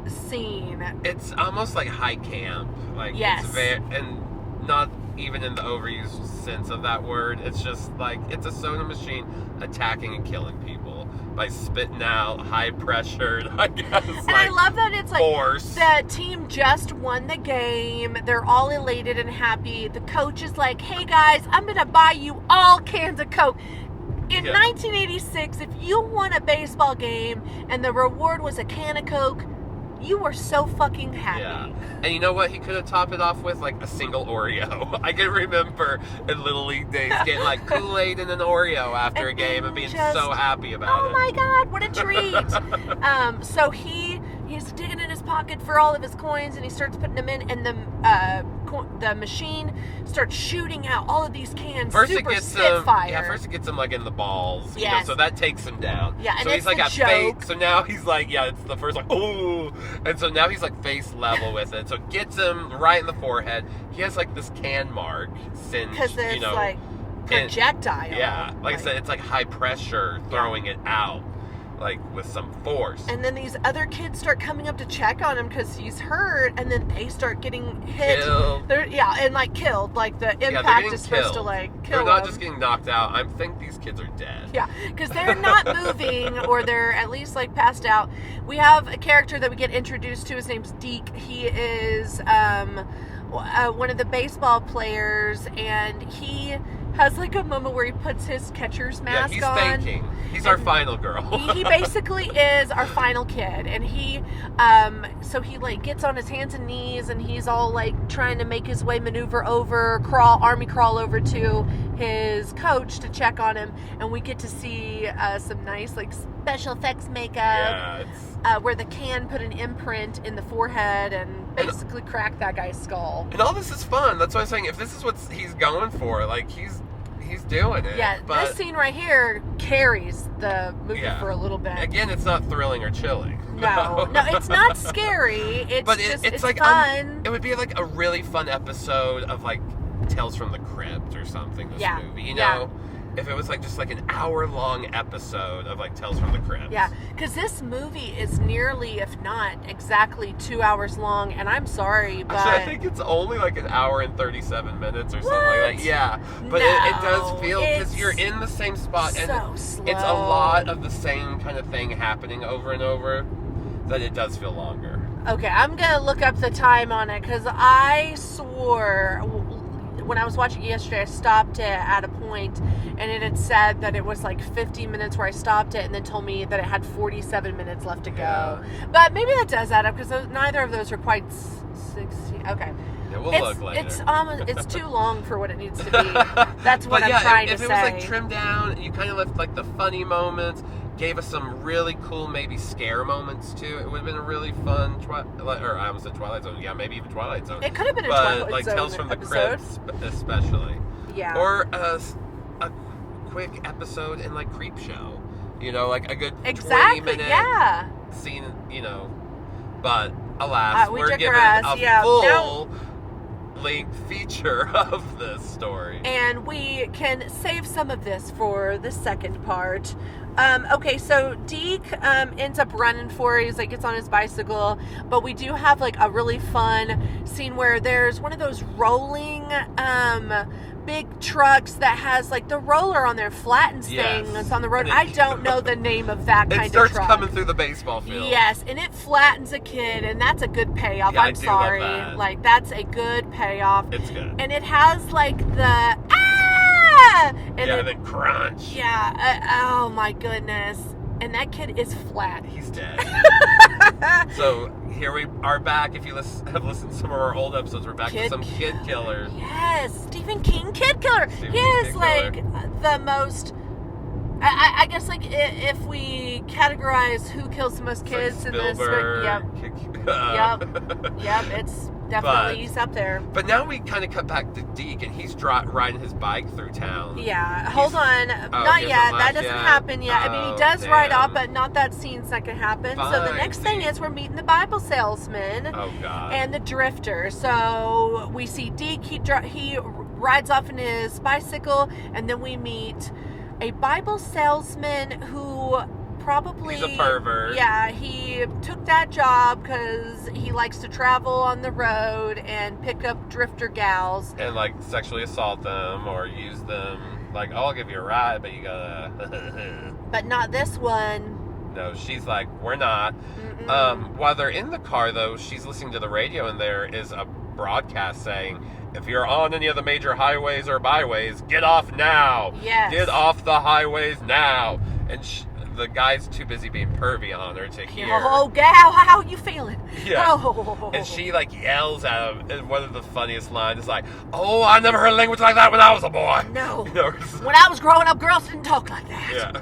[SPEAKER 2] scene.
[SPEAKER 1] It's almost like high camp. Like,
[SPEAKER 2] yes,
[SPEAKER 1] it's and not even in the overused sense of that word. It's just like it's a soda machine attacking and killing people by spitting out high pressured, I guess.
[SPEAKER 2] And I love that it's like
[SPEAKER 1] force.
[SPEAKER 2] The team just won the game. They're all elated and happy. The coach is like, hey guys, I'm gonna buy you all cans of Coke. In 1986, if you won a baseball game and the reward was a can of Coke, you were so fucking happy.
[SPEAKER 1] Yeah. And you know what? He could have topped it off with like a single Oreo. I can remember in Little League days getting like Kool-Aid and an Oreo after a game and being so happy about it.
[SPEAKER 2] Oh my God, what a treat. So he's digging in his pocket for all of his coins, and he starts putting them in, and the machine starts shooting out all of these cans.
[SPEAKER 1] First
[SPEAKER 2] super
[SPEAKER 1] it gets
[SPEAKER 2] spitfire.
[SPEAKER 1] him. Yeah, first it gets him like in the balls.
[SPEAKER 2] Yes.
[SPEAKER 1] You know, so that takes him down.
[SPEAKER 2] Yeah, and
[SPEAKER 1] so
[SPEAKER 2] it's
[SPEAKER 1] he's like
[SPEAKER 2] the
[SPEAKER 1] at
[SPEAKER 2] joke.
[SPEAKER 1] face. So now he's like, it's the first like, ooh, and so now he's like face level with it. So it gets him right in the forehead. He has like this can mark singed,
[SPEAKER 2] because it's like projectile.
[SPEAKER 1] Yeah, like I said, it's like high pressure throwing it out. Like with some force.
[SPEAKER 2] And then these other kids start coming up to check on him because he's hurt, and then they start getting hit.
[SPEAKER 1] Killed.
[SPEAKER 2] And like killed. Like the impact is supposed to like kill them.
[SPEAKER 1] They're not just getting knocked out. I think these kids are dead.
[SPEAKER 2] Yeah, because they're not moving, or they're at least like passed out. We have a character that we get introduced to. His name's Deke. He is one of the baseball players, and he has like a moment where he puts his catcher's mask
[SPEAKER 1] he's
[SPEAKER 2] on.
[SPEAKER 1] thinking. He's our final girl.
[SPEAKER 2] he basically is our final kid, and he so he like gets on his hands and knees, and he's all like trying to make his way, maneuver over, army crawl over to his coach to check on him, and we get to see some nice like special effects makeup, where the can put an imprint in the forehead and basically crack that guy's skull.
[SPEAKER 1] And all this is fun. That's why I'm saying, if this is what he's going for, like he's doing it.
[SPEAKER 2] Yeah,
[SPEAKER 1] but
[SPEAKER 2] this scene right here carries the movie for a little bit.
[SPEAKER 1] Again, it's not thrilling or chilling.
[SPEAKER 2] No, it's not scary. It's like fun.
[SPEAKER 1] It would be like a really fun episode of like Tales from the Crypt or something. This movie, you know, if it was like just like an hour-long episode of like Tales from the Crypt.
[SPEAKER 2] Yeah, because this movie is nearly, if not exactly, 2 hours long, and I'm sorry, but
[SPEAKER 1] actually, I think it's only like an hour and 37 minutes or something like that. Yeah, but it does feel, because you're in the same spot, and
[SPEAKER 2] so slow.
[SPEAKER 1] It's a lot of the same kind of thing happening over and over, that it does feel longer.
[SPEAKER 2] Okay, I'm gonna look up the time on it, because I swore when I was watching it yesterday, I stopped it at a point, and it had said that it was like 50 minutes where I stopped it, and then told me that it had 47 minutes left to go.
[SPEAKER 1] Yeah.
[SPEAKER 2] But maybe that does add up, because neither of those are quite 60. Okay.
[SPEAKER 1] Yeah, we'll look later.
[SPEAKER 2] It's too long for what it needs to be. That's what I'm trying to say.
[SPEAKER 1] If it was like trimmed down, you kind of left like the funny moments, gave us some really cool maybe scare moments too. It would have been a really fun I almost said Twilight Zone. Yeah, maybe even Twilight Zone.
[SPEAKER 2] It could have been a Twilight Zone
[SPEAKER 1] like Tales from
[SPEAKER 2] episode.
[SPEAKER 1] the Crypt, especially.
[SPEAKER 2] Yeah.
[SPEAKER 1] Or a quick episode in like Creep Show. You know, like a good 20-minute scene. You know, but alas, we're given a full length feature of this story,
[SPEAKER 2] and we can save some of this for the second part. Okay, so Deke ends up running for it. He's like, gets on his bicycle, but we do have like a really fun scene where there's one of those rolling big trucks that has like the roller on there, flattens things on the road. I don't know the name of that kind of truck.
[SPEAKER 1] It starts coming through the baseball field.
[SPEAKER 2] Yes, and it flattens a kid, and that's a good payoff.
[SPEAKER 1] Yeah,
[SPEAKER 2] I'm sorry.
[SPEAKER 1] Love that.
[SPEAKER 2] Like, that's a good payoff.
[SPEAKER 1] It's good.
[SPEAKER 2] And it has like the and
[SPEAKER 1] then crunch.
[SPEAKER 2] Yeah. Oh my goodness. And that kid is flat.
[SPEAKER 1] He's dead. So here we are back. If you have listened to some of our old episodes, we're back to some kid killers.
[SPEAKER 2] Yes, Stephen King kid killer. He is like the most. I guess like if we categorize who kills the most kids in this, yep, it's definitely he's up there.
[SPEAKER 1] But now we kind of cut back to Deke, and he's riding his bike through town.
[SPEAKER 2] Yeah, hold on, not yet. That doesn't happen yet. I mean, he does ride off, but not that scene's not gonna happen.
[SPEAKER 1] Fine,
[SPEAKER 2] so the next thing is we're meeting the Bible salesman.
[SPEAKER 1] Oh God.
[SPEAKER 2] And the drifter. So we see Deke. He rides off in his bicycle, and then we meet a Bible salesman who probably...
[SPEAKER 1] He's a pervert.
[SPEAKER 2] Yeah, he took that job because he likes to travel on the road and pick up drifter gals.
[SPEAKER 1] And, like, sexually assault them or use them. Like, oh, I'll give you a ride, but you gotta...
[SPEAKER 2] But not this one.
[SPEAKER 1] No, she's like, we're not. While they're in the car, though, she's listening to the radio, and there is a broadcast saying, if you're on any of the major highways or byways, get off now.
[SPEAKER 2] Yes.
[SPEAKER 1] Get off the highways now. And the guy's too busy being pervy on her to hear.
[SPEAKER 2] Oh, gal, how you feeling?
[SPEAKER 1] Yeah.
[SPEAKER 2] Oh.
[SPEAKER 1] And she, like, yells at him. And one of the funniest lines is like, oh, I never heard language like that when I was a boy.
[SPEAKER 2] No.
[SPEAKER 1] You know,
[SPEAKER 2] when I was growing up, girls didn't talk like that.
[SPEAKER 1] Yeah.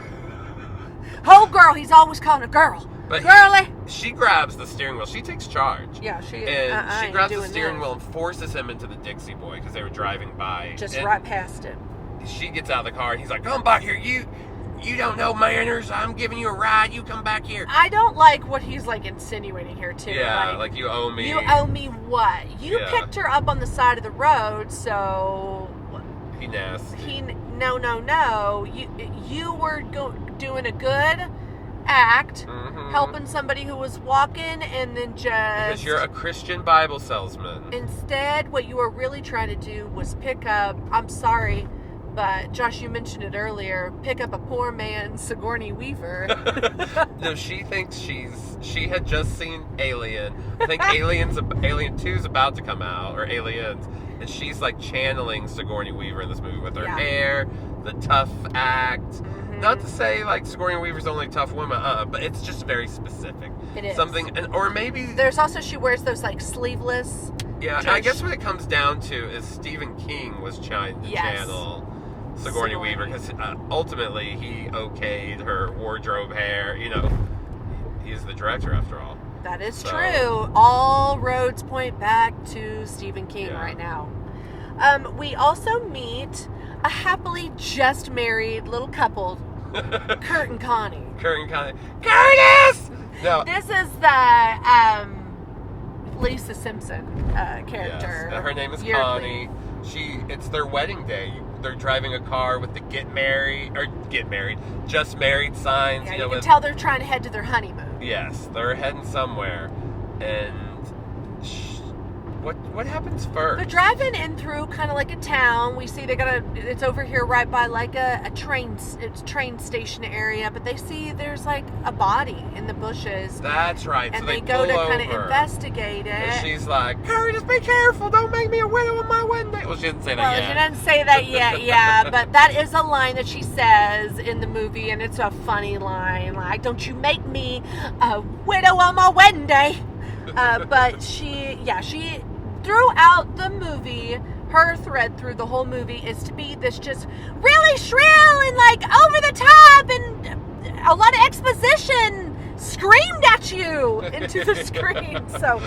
[SPEAKER 2] Oh, girl, he's always calling a girl.
[SPEAKER 1] But
[SPEAKER 2] Girly.
[SPEAKER 1] She grabs the steering wheel. She takes charge.
[SPEAKER 2] Yeah, she
[SPEAKER 1] she grabs the steering wheel and forces him into the Dixie Boy because they were driving by.
[SPEAKER 2] Just right past it.
[SPEAKER 1] She gets out of the car and he's like, come back here. You don't know manners. I'm giving you a ride. You come back here.
[SPEAKER 2] I don't like what he's like insinuating here too.
[SPEAKER 1] Yeah, like you owe me.
[SPEAKER 2] You owe me what? You picked her up on the side of the road, so...
[SPEAKER 1] He nasty.
[SPEAKER 2] No. You were doing a good act, helping somebody who was walking, and then just...
[SPEAKER 1] Because you're a Christian Bible salesman.
[SPEAKER 2] Instead, what you were really trying to do was pick up... I'm sorry, but Josh, you mentioned it earlier. Pick up a poor man's Sigourney Weaver.
[SPEAKER 1] No, she thinks she had just seen Alien. I think Alien 2 is about to come out, or Aliens. and she's like channeling Sigourney Weaver in this movie with her
[SPEAKER 2] Yeah.
[SPEAKER 1] hair, the tough act.
[SPEAKER 2] Mhm.
[SPEAKER 1] Not to say like Sigourney Weaver's the only tough woman, but it's just very specific.
[SPEAKER 2] It is.
[SPEAKER 1] Something, or maybe
[SPEAKER 2] There's also, she wears those like sleeveless.
[SPEAKER 1] yeah. I guess what it comes down to is Stephen King was trying to
[SPEAKER 2] Yes.
[SPEAKER 1] channel Sigourney Weaver because ultimately he okayed her wardrobe, hair. You know, he's the director after all.
[SPEAKER 2] That is
[SPEAKER 1] So-
[SPEAKER 2] true. All roads point back to Stephen King
[SPEAKER 1] Yeah.
[SPEAKER 2] right now. We also meet a happily just married little couple, Kurt and Connie.
[SPEAKER 1] Curtis! No.
[SPEAKER 2] This is the Lisa Simpson character.
[SPEAKER 1] Yes. Her name is
[SPEAKER 2] Yeardley.
[SPEAKER 1] Connie. It's their wedding day. They're driving a car with the just married signs.
[SPEAKER 2] Yeah,
[SPEAKER 1] you
[SPEAKER 2] you
[SPEAKER 1] know,
[SPEAKER 2] can
[SPEAKER 1] with,
[SPEAKER 2] tell they're trying to head to their honeymoon.
[SPEAKER 1] yes, they're heading somewhere. And what happens first?
[SPEAKER 2] They're driving in through kind of like a town. We see it's over here right by like a train station area, but they see there's like a body in the bushes.
[SPEAKER 1] That's right.
[SPEAKER 2] And
[SPEAKER 1] so
[SPEAKER 2] they
[SPEAKER 1] they
[SPEAKER 2] go to
[SPEAKER 1] pull
[SPEAKER 2] kind of
[SPEAKER 1] over.
[SPEAKER 2] investigate it.
[SPEAKER 1] And she's like, Curtis, be careful. Don't make me a widow on my wedding day. Well, she didn't say that
[SPEAKER 2] Well,
[SPEAKER 1] yet.
[SPEAKER 2] she doesn't say that yet, yeah, but that is a line that she says in the movie, and it's a funny line, like, don't you make me a widow on my wedding day. But she, throughout the movie, her thread through the whole movie is to be this just really shrill and like over the top and a lot of exposition screamed at you into the screen. So,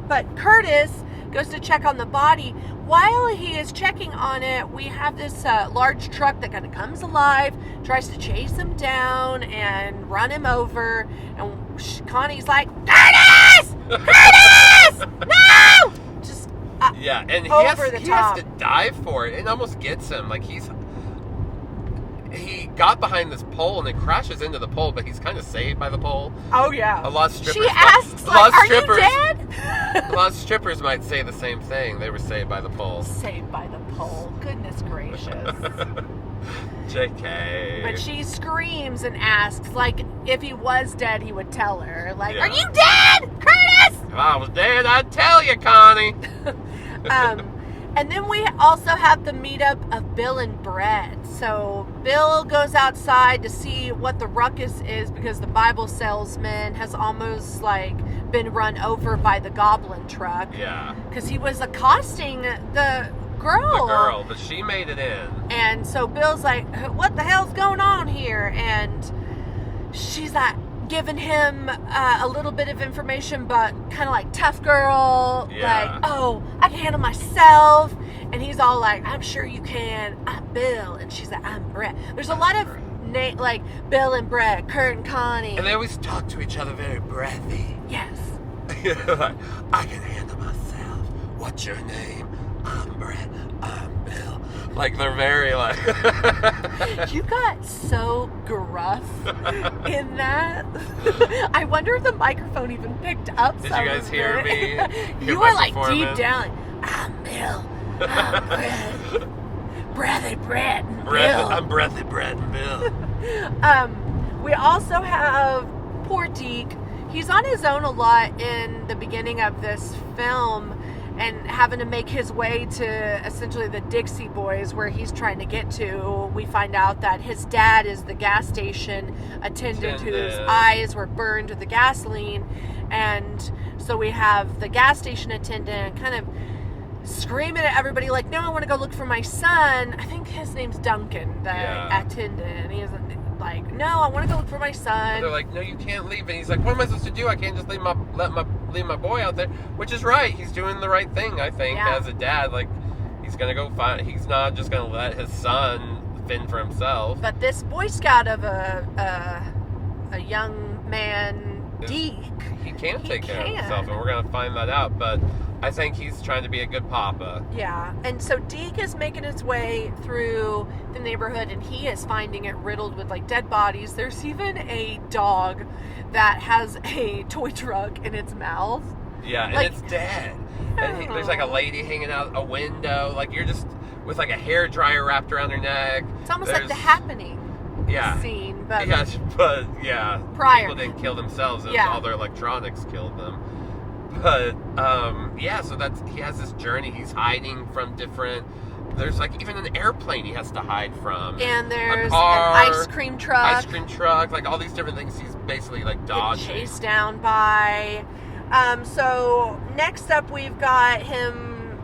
[SPEAKER 2] but Curtis goes to check on the body. While he is checking on it, we have this large truck that kind of comes alive, tries to chase him down and run him over. And Connie's like, Curtis! Curtis! No! Just
[SPEAKER 1] yeah, and he
[SPEAKER 2] over the
[SPEAKER 1] has
[SPEAKER 2] top.
[SPEAKER 1] to dive for it. It almost gets him. Like he got behind this pole and then crashes into the pole, but he's kind of saved by the pole.
[SPEAKER 2] Oh yeah.
[SPEAKER 1] A lot of strippers.
[SPEAKER 2] She asks, like, are you dead?
[SPEAKER 1] A lot of strippers might say the same thing. They were saved by the pole.
[SPEAKER 2] Saved by the pole. Goodness gracious.
[SPEAKER 1] JK.
[SPEAKER 2] But she screams and asks, like, if he was dead, he would tell her. Like,
[SPEAKER 1] Yeah.
[SPEAKER 2] are you dead, Curtis?
[SPEAKER 1] If I was dead, I'd tell you, Connie.
[SPEAKER 2] And then we also have the meetup of Bill and Brett. So Bill goes outside to see what the ruckus is because the Bible salesman has almost like been run over by the goblin truck.
[SPEAKER 1] Yeah.
[SPEAKER 2] Because he was accosting the girl.
[SPEAKER 1] But she made it in.
[SPEAKER 2] And so Bill's like, what the hell's going on here? And she's like giving him a little bit of information, but kind of like tough girl.
[SPEAKER 1] Yeah.
[SPEAKER 2] Like, oh, I can handle myself. And he's all like, I'm sure you can. I'm Bill. And she's like, I'm Brett. There's a lot of like Bill and Brett, Kurt and Connie.
[SPEAKER 1] And they always talk to each other very breathy.
[SPEAKER 2] Yes.
[SPEAKER 1] Like, I can handle myself. What's your name? I'm Brett. I'm Bill. Like, they're very like...
[SPEAKER 2] You got so gruff in that. I wonder if the microphone even picked up
[SPEAKER 1] Did
[SPEAKER 2] some
[SPEAKER 1] you guys
[SPEAKER 2] of
[SPEAKER 1] hear
[SPEAKER 2] it.
[SPEAKER 1] me?
[SPEAKER 2] You
[SPEAKER 1] Hear
[SPEAKER 2] were
[SPEAKER 1] my
[SPEAKER 2] like deep
[SPEAKER 1] performance?
[SPEAKER 2] down. I'm Bill. I'm Brett. Breathy Brett and Bill.
[SPEAKER 1] I'm Breathy Brett and Bill.
[SPEAKER 2] We also have poor Deke. He's on his own a lot in the beginning of this film and having to make his way to essentially the Dixie Boys where he's trying to get to. We find out that his dad is the gas station attendant whose eyes were burned with the gasoline. And so we have the gas station attendant kind of screaming at everybody like, no, I want to go look for my son. I think his name's Duncan, the attendant. He isn't like, no, I want to go look for my son.
[SPEAKER 1] And they're like, no, you can't leave. And he's like, what am I supposed to do? I can't just leave my boy out there. Which is right. He's doing the right thing, I think, as a dad. Like, he's gonna go find. He's not just gonna let his son fend for himself.
[SPEAKER 2] But this Boy Scout of a young man, Deke,
[SPEAKER 1] he can take care of himself, and we're gonna find that out. But I think he's trying to be a good papa.
[SPEAKER 2] Yeah, and so Deke is making his way through the neighborhood, and he is finding it riddled with like dead bodies. There's even a dog that has a toy truck in its mouth.
[SPEAKER 1] Yeah, and
[SPEAKER 2] like,
[SPEAKER 1] it's dead. And there's like a lady hanging out a window, like you're just with like a hair dryer wrapped around her neck.
[SPEAKER 2] It's almost like The Happening scene, but
[SPEAKER 1] yes, but
[SPEAKER 2] prior.
[SPEAKER 1] people didn't kill themselves. It was all their electronics killed them. But yeah, so he has this journey. He's hiding from different. There's like even an airplane he has to hide from,
[SPEAKER 2] and there's
[SPEAKER 1] a car,
[SPEAKER 2] an ice cream truck,
[SPEAKER 1] like all these different things. He's basically like dodging,
[SPEAKER 2] chased down by. So next up, we've got him.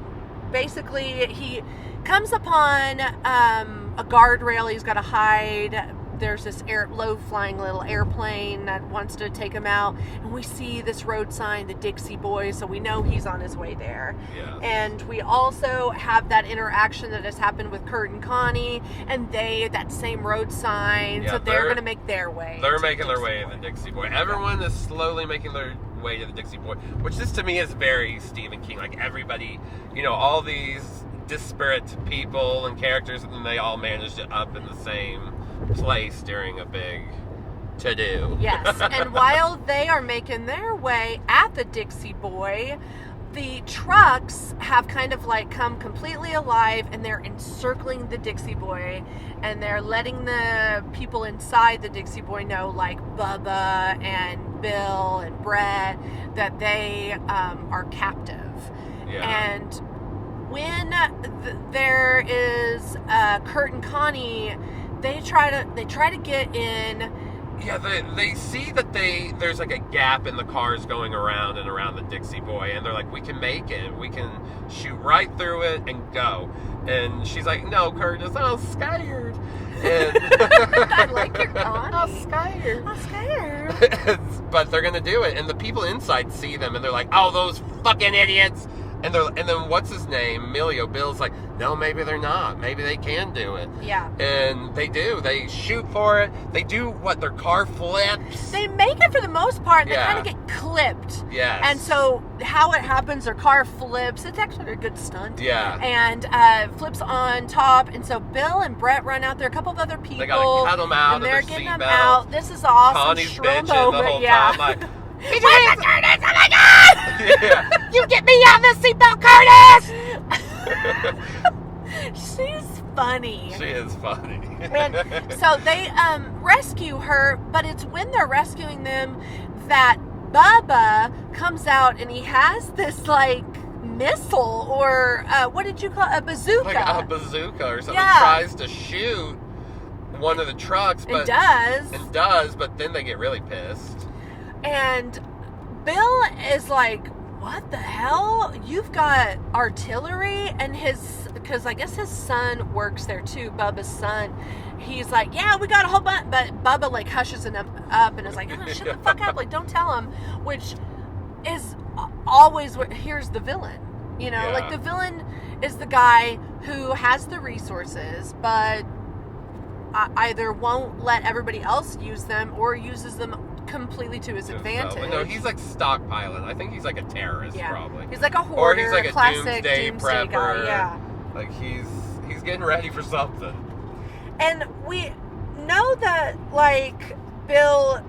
[SPEAKER 2] Basically, he comes upon a guardrail. He's got to hide. There's this low-flying little airplane that wants to take him out. And we see this road sign, the Dixie Boy, so we know he's on his way there.
[SPEAKER 1] Yeah.
[SPEAKER 2] And we also have that interaction that has happened with Kurt and Connie, and that same road sign, so they're going to make their way.
[SPEAKER 1] They're making their way to the Dixie Boy. Everyone is slowly making their way to the Dixie Boy, which this to me is very Stephen King. Like everybody, all these disparate people and characters, and then they all managed it up in the same place during a big to-do.
[SPEAKER 2] Yes, and while they are making their way at the Dixie Boy, the trucks have kind of like come completely alive, and they're encircling the Dixie Boy, and they're letting the people inside the Dixie Boy know, like Bubba and Bill and Brett, that they are captive.
[SPEAKER 1] Yeah.
[SPEAKER 2] And when there is Kurt and Connie, they try to get in.
[SPEAKER 1] Yeah, they see that there's like a gap in the cars going around and around the Dixie Boy, and they're like, we can make it. We can shoot right through it and go. And she's like, no, Curtis, I'm scared. And
[SPEAKER 2] I like your Connie.
[SPEAKER 1] I'm scared.
[SPEAKER 2] I'm scared.
[SPEAKER 1] But they're going to do it. And the people inside see them, and they're like, oh, those fucking idiots. And then what's his name? Emilio. Bill's like, no, maybe they're not. Maybe they can do it.
[SPEAKER 2] Yeah.
[SPEAKER 1] And they do. They shoot for it. They do what? Their car flips.
[SPEAKER 2] They make it for the most part. They
[SPEAKER 1] Yeah.
[SPEAKER 2] kind of get clipped.
[SPEAKER 1] Yes.
[SPEAKER 2] And so how it happens, their car flips. It's actually a good stunt.
[SPEAKER 1] Yeah.
[SPEAKER 2] And flips on top. And so Bill and Brett run out there. A couple of other people.
[SPEAKER 1] They gotta cut them out
[SPEAKER 2] and
[SPEAKER 1] of
[SPEAKER 2] they're
[SPEAKER 1] their
[SPEAKER 2] getting them
[SPEAKER 1] seatbelt.
[SPEAKER 2] out. This is awesome.
[SPEAKER 1] Connie's
[SPEAKER 2] shrill
[SPEAKER 1] bitching
[SPEAKER 2] moment.
[SPEAKER 1] the whole
[SPEAKER 2] Yeah.
[SPEAKER 1] time. Like,
[SPEAKER 2] Where's the Curtis? Oh my God!
[SPEAKER 1] yeah.
[SPEAKER 2] You get me out of the seatbelt, Curtis! She's funny.
[SPEAKER 1] She is funny.
[SPEAKER 2] And so they rescue her, but it's when they're rescuing them that Bubba comes out, and he has this like missile, or what did you call it? A bazooka?
[SPEAKER 1] Like a bazooka or something.
[SPEAKER 2] Yeah.
[SPEAKER 1] Tries to shoot one of the trucks, but
[SPEAKER 2] It does.
[SPEAKER 1] but then they get really pissed.
[SPEAKER 2] And Bill is like, what the hell? You've got artillery? And because I guess his son works there too, Bubba's son. He's like, yeah, we got a whole bunch. But Bubba like hushes him up and is like, oh, shut the fuck up. Like, don't tell him. Which is always, here's the villain.
[SPEAKER 1] Yeah.
[SPEAKER 2] Like the villain is the guy who has the resources, but either won't let everybody else use them or uses them completely to his advantage.
[SPEAKER 1] So, no, he's like stockpiling. I think he's like a terrorist, probably.
[SPEAKER 2] He's like a hoarder,
[SPEAKER 1] or he's like a
[SPEAKER 2] classic
[SPEAKER 1] doomsday prepper.
[SPEAKER 2] guy. Yeah.
[SPEAKER 1] Like he's getting ready for something.
[SPEAKER 2] And we know that like Bill,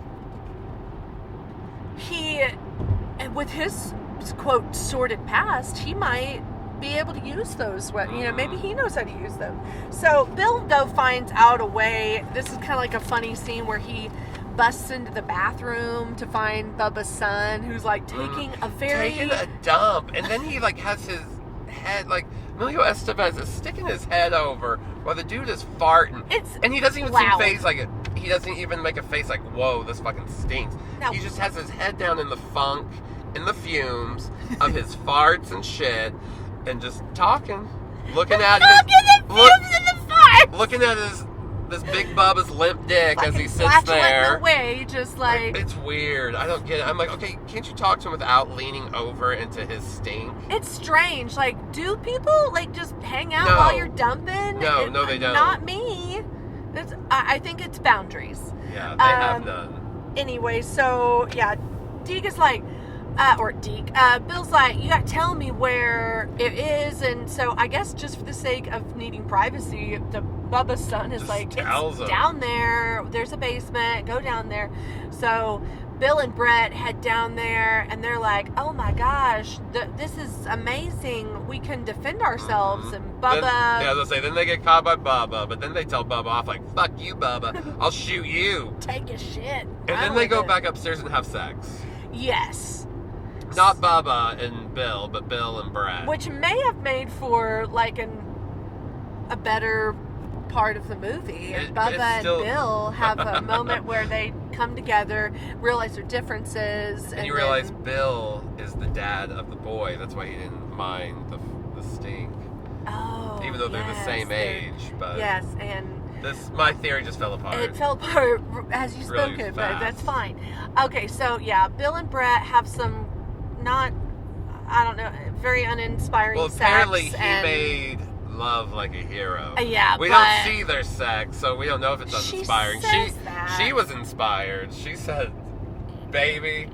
[SPEAKER 2] with his quote sordid past, he might be able to use those. Maybe he knows how to use them. So Bill though finds out a way. This is kind of like a funny scene where he busts into the bathroom to find Bubba's son, who's like taking
[SPEAKER 1] a dump, and then he like has his head like Emilio Estevez is sticking his head over while the dude is farting. And he doesn't even
[SPEAKER 2] loud.
[SPEAKER 1] He doesn't even make a face like, whoa, this fucking stinks.
[SPEAKER 2] No.
[SPEAKER 1] He just has his head down in the funk, in the fumes of his farts and shit, and just talking, looking at this big Bubba's limp dick
[SPEAKER 2] like
[SPEAKER 1] as he sits there.
[SPEAKER 2] Away, just like
[SPEAKER 1] it's weird. I don't get it. I'm like, okay, can't you talk to him without leaning over into his stink?
[SPEAKER 2] It's strange. Like, do people like just hang out while you're dumping?
[SPEAKER 1] No, they don't.
[SPEAKER 2] Not me. I think it's boundaries.
[SPEAKER 1] Yeah, they have none.
[SPEAKER 2] Anyway, so yeah, Deke is like, Bill's like, you gotta tell me where it is, and so I guess just for the sake of needing privacy, the Bubba's son is
[SPEAKER 1] Just
[SPEAKER 2] like,
[SPEAKER 1] tells
[SPEAKER 2] it's
[SPEAKER 1] him.
[SPEAKER 2] down there. There's a basement. Go down there. So Bill and Brett head down there, and they're like, oh my gosh, this is amazing. We can defend ourselves.
[SPEAKER 1] Mm-hmm.
[SPEAKER 2] And Bubba,
[SPEAKER 1] Then they get caught by Bubba, but then they tell Bubba off like, fuck you, Bubba, I'll shoot you.
[SPEAKER 2] take a shit.
[SPEAKER 1] And then they go back upstairs and have sex.
[SPEAKER 2] Yes.
[SPEAKER 1] Not Bubba and Bill, but Bill and Brett.
[SPEAKER 2] Which may have made for like a better part of the movie. And Bubba and Bill have a moment where they come together, realize their differences.
[SPEAKER 1] And you realize Bill is the dad of the boy. That's why he didn't mind the stink.
[SPEAKER 2] Oh,
[SPEAKER 1] even though they're the same age. But
[SPEAKER 2] yes, and
[SPEAKER 1] my theory just fell apart.
[SPEAKER 2] It fell apart as you spoke it, but that's fine. Okay, so yeah, Bill and Brett have some very uninspiring
[SPEAKER 1] well,
[SPEAKER 2] sex.
[SPEAKER 1] Apparently he made love like a hero.
[SPEAKER 2] Yeah,
[SPEAKER 1] we don't see their sex, so we don't know if it's uninspiring. She was inspired. She said, "Baby,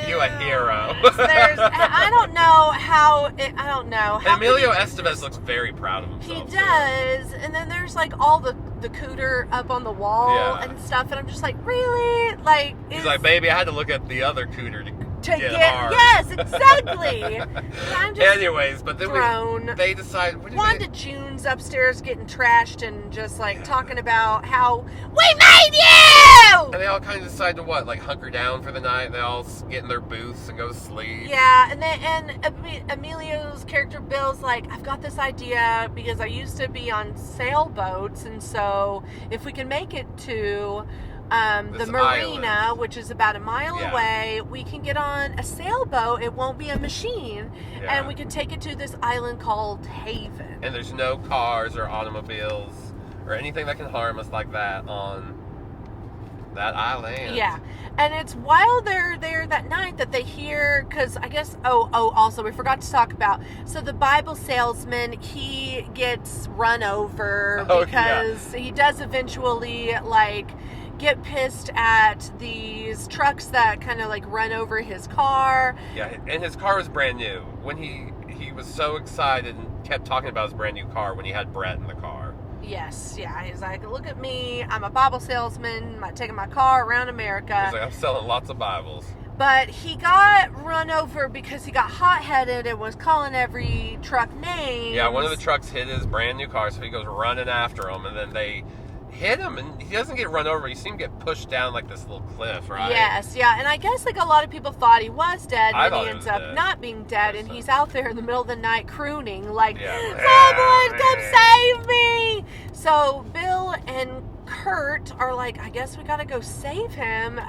[SPEAKER 1] you a hero."
[SPEAKER 2] I don't know how.
[SPEAKER 1] Emilio Estevez looks very proud of himself.
[SPEAKER 2] He does, and then there's like all the cooter up on the wall and stuff, and I'm just like, really? Like
[SPEAKER 1] he's like, "Baby, I had to look at the other cooter to get hard."
[SPEAKER 2] Yes, exactly. I'm just
[SPEAKER 1] anyways, but then they decide.
[SPEAKER 2] Wanda June's upstairs getting trashed and just like talking about how we made you.
[SPEAKER 1] And they all kind of decide to like hunker down for the night. They all get in their booths and go to sleep.
[SPEAKER 2] Yeah, and Emilio's character Bill's like, I've got this idea because I used to be on sailboats, and so if we can make it to the marina,
[SPEAKER 1] island,
[SPEAKER 2] which is about a mile away, we can get on a sailboat. It won't be a machine, and we can take it to this island called Haven.
[SPEAKER 1] And there's no cars or automobiles or anything that can harm us like that on that island.
[SPEAKER 2] Yeah, and it's while they're there that night that they hear, because I guess, also we forgot to talk about, so the Bible salesman, he gets run over because he does eventually like get pissed at these trucks that kind of like run over his car.
[SPEAKER 1] Yeah, and his car was brand new. When he was so excited and kept talking about his brand new car when he had Brett in the car.
[SPEAKER 2] Yes, yeah. He's like, look at me. I'm a Bible salesman. I'm taking my car around America.
[SPEAKER 1] He's like, I'm selling lots of Bibles.
[SPEAKER 2] But he got run over because he got hot-headed and was calling every truck names.
[SPEAKER 1] Yeah, one of the trucks hit his brand new car, so he goes running after him, and then they hit him, and he doesn't get run over. You see him get pushed down like this little cliff, right?
[SPEAKER 2] Yes, yeah. And I guess like a lot of people thought he was dead, and he ends up not being dead, and he's out there in the middle of the night crooning like, someone come save me! So Bill and Kurt are like, I guess we gotta go save him.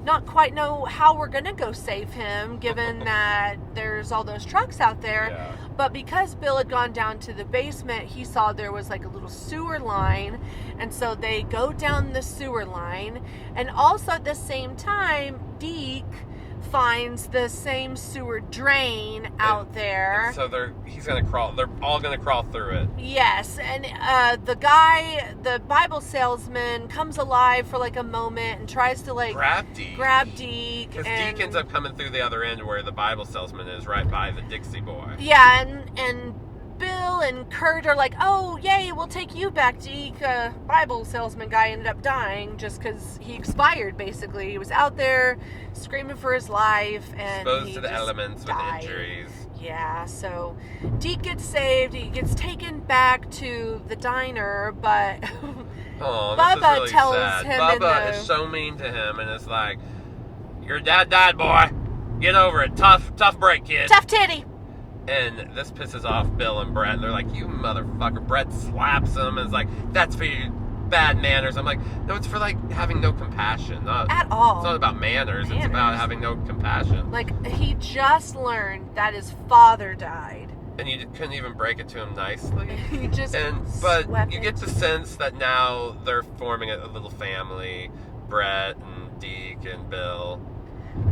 [SPEAKER 2] Not quite know how we're gonna go save him, given that there's all those trucks out there.
[SPEAKER 1] Yeah.
[SPEAKER 2] But because Bill had gone down to the basement, he saw there was like a little sewer line, and so they go down the sewer line, and also at the same time, Deke finds the same sewer drain out there.
[SPEAKER 1] And so they're all gonna crawl through it.
[SPEAKER 2] Yes, and the Bible salesman comes alive for like a moment and tries to like grab Deke.
[SPEAKER 1] Because Deke ends up coming through the other end where the Bible salesman is, right by the Dixie Boy.
[SPEAKER 2] Yeah, and Bill and Kurt are like, oh, yay, we'll take you back, Deke. Bible salesman guy ended up dying just because he expired, basically. He was out there screaming for his life, and
[SPEAKER 1] exposed to the elements
[SPEAKER 2] died.
[SPEAKER 1] With injuries.
[SPEAKER 2] Yeah, so Deke gets saved. He gets taken back to the diner, but Bubba
[SPEAKER 1] really
[SPEAKER 2] tells
[SPEAKER 1] sad.
[SPEAKER 2] him
[SPEAKER 1] Bubba is so mean to him, and it's like, your dad died, boy. Get over it. Tough break, kid.
[SPEAKER 2] Tough titty.
[SPEAKER 1] And this pisses off Bill and Brett. And they're like, you motherfucker. Brett slaps him and is like, that's for your bad manners. I'm like, no, it's for like having no compassion. Not
[SPEAKER 2] at all.
[SPEAKER 1] It's not about manners. It's about having no compassion.
[SPEAKER 2] Like, he just learned that his father died.
[SPEAKER 1] And you couldn't even break it to him nicely.
[SPEAKER 2] You just
[SPEAKER 1] But you get the sense that now they're forming a little family. Brett and Deke and Bill.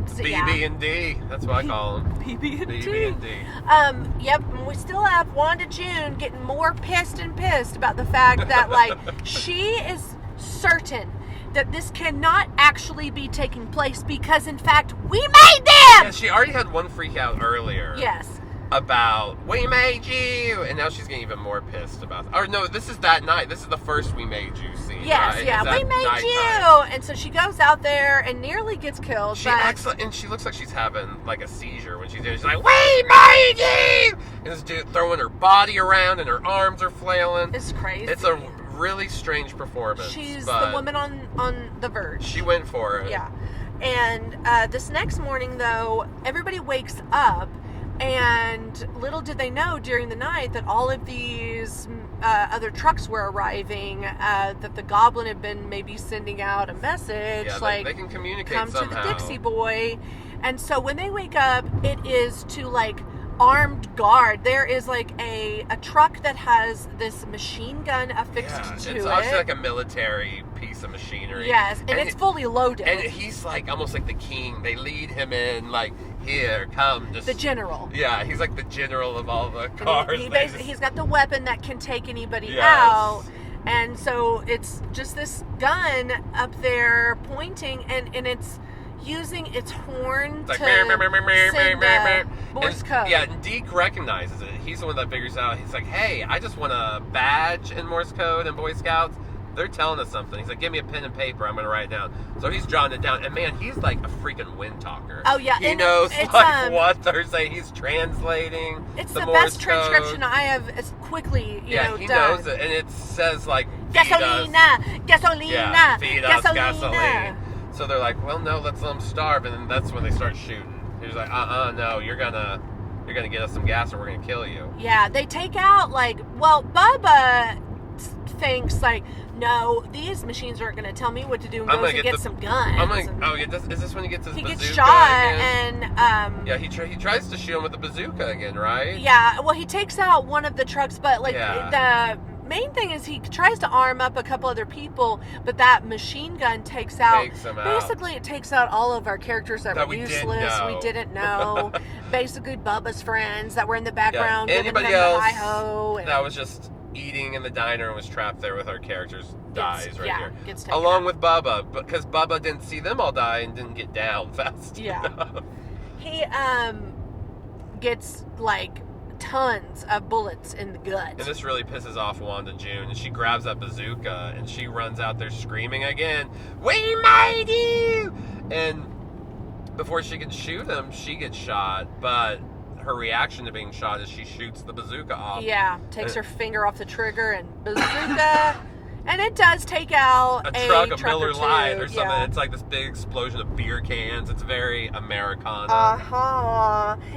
[SPEAKER 2] So,
[SPEAKER 1] BB and D. That's what I call them.
[SPEAKER 2] BB and
[SPEAKER 1] D.
[SPEAKER 2] Yep. And we still have Wanda June getting more pissed about the fact that like she is certain that this cannot actually be taking place because in fact we made them.
[SPEAKER 1] Yeah, she already had one freak out earlier.
[SPEAKER 2] Yes.
[SPEAKER 1] About we made you, and now she's getting even more pissed about. Or no, this is that night. This is the first we made you scene.
[SPEAKER 2] Yes,
[SPEAKER 1] right?
[SPEAKER 2] yeah, we made you, and so she goes out there and nearly gets killed.
[SPEAKER 1] She acts like, and she looks like she's having like a seizure when she's doing. She's like, "We made you!" And this dude throwing her body around, and her arms are flailing.
[SPEAKER 2] It's crazy.
[SPEAKER 1] It's a really strange performance.
[SPEAKER 2] She's the woman on the verge.
[SPEAKER 1] She went for it.
[SPEAKER 2] Yeah. And this next morning, though, everybody wakes up, and little did they know during the night that all of these other trucks were arriving, that the Goblin had been maybe sending out a message,
[SPEAKER 1] they can communicate
[SPEAKER 2] come
[SPEAKER 1] somehow.
[SPEAKER 2] to the Dixie Boy. And so when they wake up, it is to, like, armed guard. There is, like, a truck that has this machine gun affixed to it.
[SPEAKER 1] It's obviously like a military piece of machinery.
[SPEAKER 2] Yes, and it's fully loaded.
[SPEAKER 1] And he's, like, almost like the king. They lead him in, like, here, come. Just,
[SPEAKER 2] the general.
[SPEAKER 1] Yeah, he's like the general of all the cars.
[SPEAKER 2] He's got the weapon that can take anybody out. And so it's just this gun up there pointing, and it's using its horn to send Morse code.
[SPEAKER 1] Yeah, and Deke recognizes it. He's the one that figures out. He's like, hey, I just want a badge in Morse code and Boy Scouts. They're telling us something. He's like, give me a pen and paper. I'm going to write it down. So he's drawing it down. And, man, he's like a freaking wind talker.
[SPEAKER 2] Oh, yeah.
[SPEAKER 1] He knows, like, what they're saying. He's translating
[SPEAKER 2] It's
[SPEAKER 1] the
[SPEAKER 2] the
[SPEAKER 1] Morse
[SPEAKER 2] best transcription I have as quickly,
[SPEAKER 1] he
[SPEAKER 2] done.
[SPEAKER 1] knows it. And it says, like,
[SPEAKER 2] gasolina, gasolina,
[SPEAKER 1] feed us gasoline. So they're like, well, no, let's let them starve. And then that's when they start shooting. He's like, no, you're gonna get us some gas or we're gonna kill you.
[SPEAKER 2] Yeah, they take out, like, well, Bubba thinks, like, no, these machines aren't going to tell me what to do, and goes and get some guns.
[SPEAKER 1] I'm like, is this when he gets his bazooka
[SPEAKER 2] gets shot,
[SPEAKER 1] again?
[SPEAKER 2] and
[SPEAKER 1] yeah, he tries to shoot him with the bazooka again, right?
[SPEAKER 2] Yeah, well, he takes out one of the trucks, but, like, the main thing is he tries to arm up a couple other people, but that machine gun takes them out. Basically, it takes out all of our characters that were useless. We didn't know. Basically, Bubba's friends that were in the background.
[SPEAKER 1] Anybody else
[SPEAKER 2] hi-ho,
[SPEAKER 1] that was just eating in the diner and was trapped there with our characers dies here.
[SPEAKER 2] Gets taken
[SPEAKER 1] along
[SPEAKER 2] out.
[SPEAKER 1] with Bubba, because Bubba didn't see them all die and didn't get down fast enough.
[SPEAKER 2] He gets, like, tons of bullets in the gut.
[SPEAKER 1] And this really pisses off Wanda June, and she grabs that bazooka and she runs out there screaming again, "We made you!" And before she can shoot him, she gets shot, but her reaction to being shot is she shoots the bazooka off.
[SPEAKER 2] Yeah, takes her finger off the trigger and bazooka. And it does take out
[SPEAKER 1] a truck of Miller Lite or something.
[SPEAKER 2] Yeah.
[SPEAKER 1] It's like this big explosion of beer cans. It's very Americana.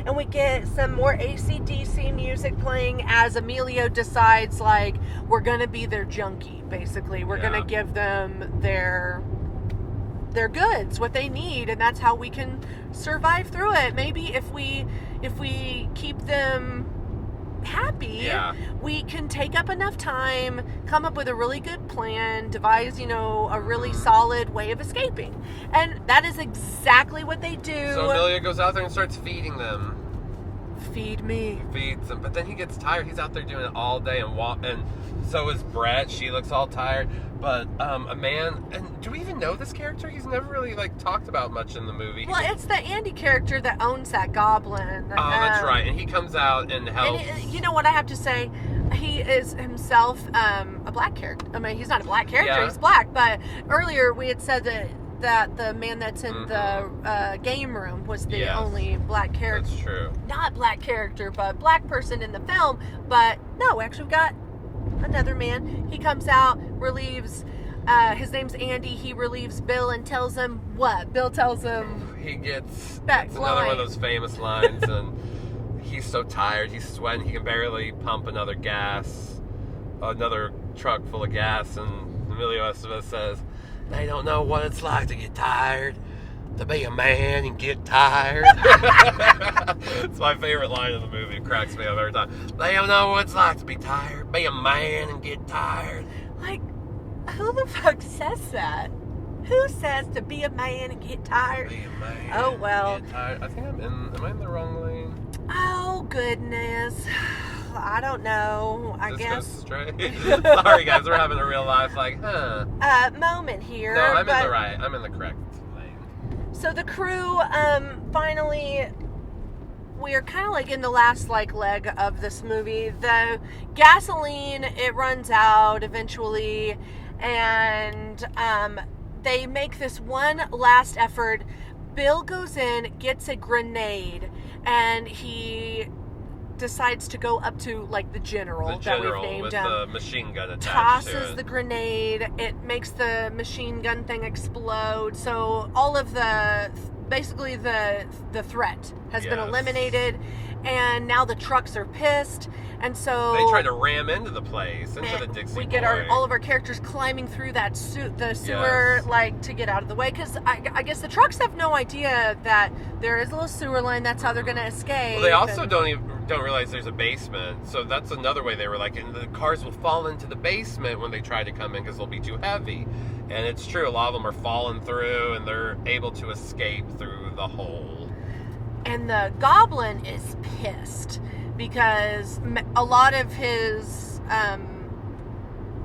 [SPEAKER 2] And we get some more AC/DC music playing as Emilio decides, like, we're going to be their junkie, basically. We're going to give them their goods, what they need, and that's how we can survive through it. Maybe if we keep them happy, we can take up enough time, come up with a really good plan, devise, a really solid way of escaping. And that is exactly what they do.
[SPEAKER 1] So Amelia goes out there and starts feeding them.
[SPEAKER 2] Feed me.
[SPEAKER 1] Feeds them. But then he gets tired. He's out there doing it all day, and so is Brett. She looks all tired. But a man, and do we even know this character? He's never really, like, talked about much in the movie.
[SPEAKER 2] Well, it's the Andy character that owns that goblin.
[SPEAKER 1] Oh, that's right. And he comes out and helps.
[SPEAKER 2] And you know what I have to say? He is himself a black character. I mean, he's not a black character. He's black. But earlier we had said that the man that's in the game room was the only black character.
[SPEAKER 1] That's true.
[SPEAKER 2] Not black character, but black person in the film. But no, actually we've got another man. He comes out, relieves, his name's Andy. He relieves Bill and tells him what? Bill tells him
[SPEAKER 1] he gets
[SPEAKER 2] back
[SPEAKER 1] another one of those famous lines, and he's so tired, he's sweating, he can barely pump another truck full of gas, and Emilio Estevez says, "They don't know what it's like to get tired, to be a man and get tired." It's my favorite line in the movie. It cracks me up every time. They don't know what it's like to be tired, be a man and get tired.
[SPEAKER 2] Like, who the fuck says that? Who says to be a man and get tired?
[SPEAKER 1] Be a man.
[SPEAKER 2] Oh, well.
[SPEAKER 1] Get tired. I think am I in the wrong lane?
[SPEAKER 2] Oh, goodness. I don't know. I guess.
[SPEAKER 1] Goes straight. Sorry, guys. We're having a real life, like,
[SPEAKER 2] moment here.
[SPEAKER 1] No, I'm in the right. I'm in the correct lane.
[SPEAKER 2] So the crew, finally, we're kind of like in the last, like, leg of this movie. The gasoline, it runs out eventually, and they make this one last effort. Bill goes in, gets a grenade, and he decides to go up to like the general that we've named
[SPEAKER 1] with
[SPEAKER 2] him.
[SPEAKER 1] the machine gun attached
[SPEAKER 2] tosses
[SPEAKER 1] to it.
[SPEAKER 2] the grenade. It makes the machine gun thing explode. So all of basically the threat has been eliminated, and now the trucks are pissed, and so
[SPEAKER 1] they try to ram into the place, into the Dixie Boy.
[SPEAKER 2] We get all of our characters climbing through the sewer, like to get out of the way, because I guess the trucks have no idea that there is a little sewer line. That's how they're going to escape.
[SPEAKER 1] Well, they also don't realize there's a basement, so that's another way they were like, and the cars will fall into the basement when they try to come in because they'll be too heavy. And it's true, a lot of them are falling through, and they're able to escape through the hole.
[SPEAKER 2] And the goblin is pissed because a lot of his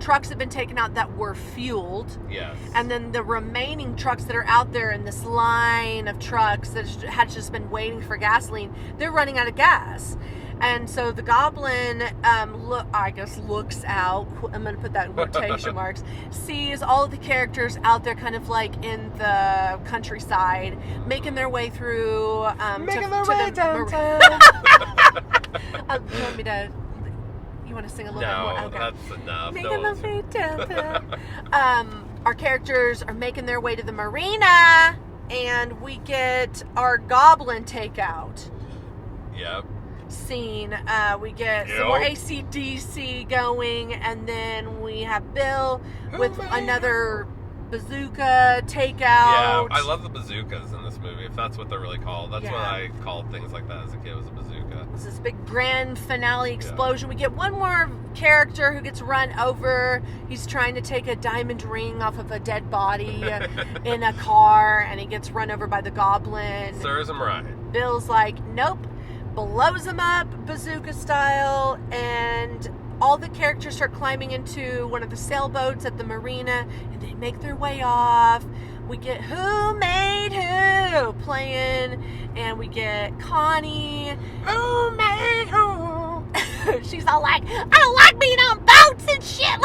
[SPEAKER 2] trucks have been taken out that were fueled.
[SPEAKER 1] Yes.
[SPEAKER 2] And then the remaining trucks that are out there in this line of trucks that had just been waiting for gasoline, they're running out of gas. And so the goblin, looks out, I'm going to put that in quotation marks, sees all of the characters out there kind of like in the countryside, making their way through...
[SPEAKER 1] downtown.
[SPEAKER 2] You want to sing a little
[SPEAKER 1] No,
[SPEAKER 2] bit more? Okay.
[SPEAKER 1] that's enough.
[SPEAKER 2] Making their way downtown. Our characters are making their way to the marina, and we get our goblin takeout.
[SPEAKER 1] Yep.
[SPEAKER 2] Scene. We get some more AC/DC going, and then we have Bill with another bazooka takeout.
[SPEAKER 1] Yeah, I love the bazookas in this movie, if that's what they're really called. That's what I called things like that as a kid, was a bazooka.
[SPEAKER 2] It's this big grand finale explosion. We get one more character who gets run over. He's trying to take a diamond ring off of a dead body in a car, and he gets run over by the goblin.
[SPEAKER 1] Serves him right.
[SPEAKER 2] Bill's like, nope. Blows him up bazooka style, and all the characters start climbing into one of the sailboats at the marina, and they make their way off. We get Who Made Who playing, and we get Connie. Who made who? She's all like, I don't like being on boats and shit.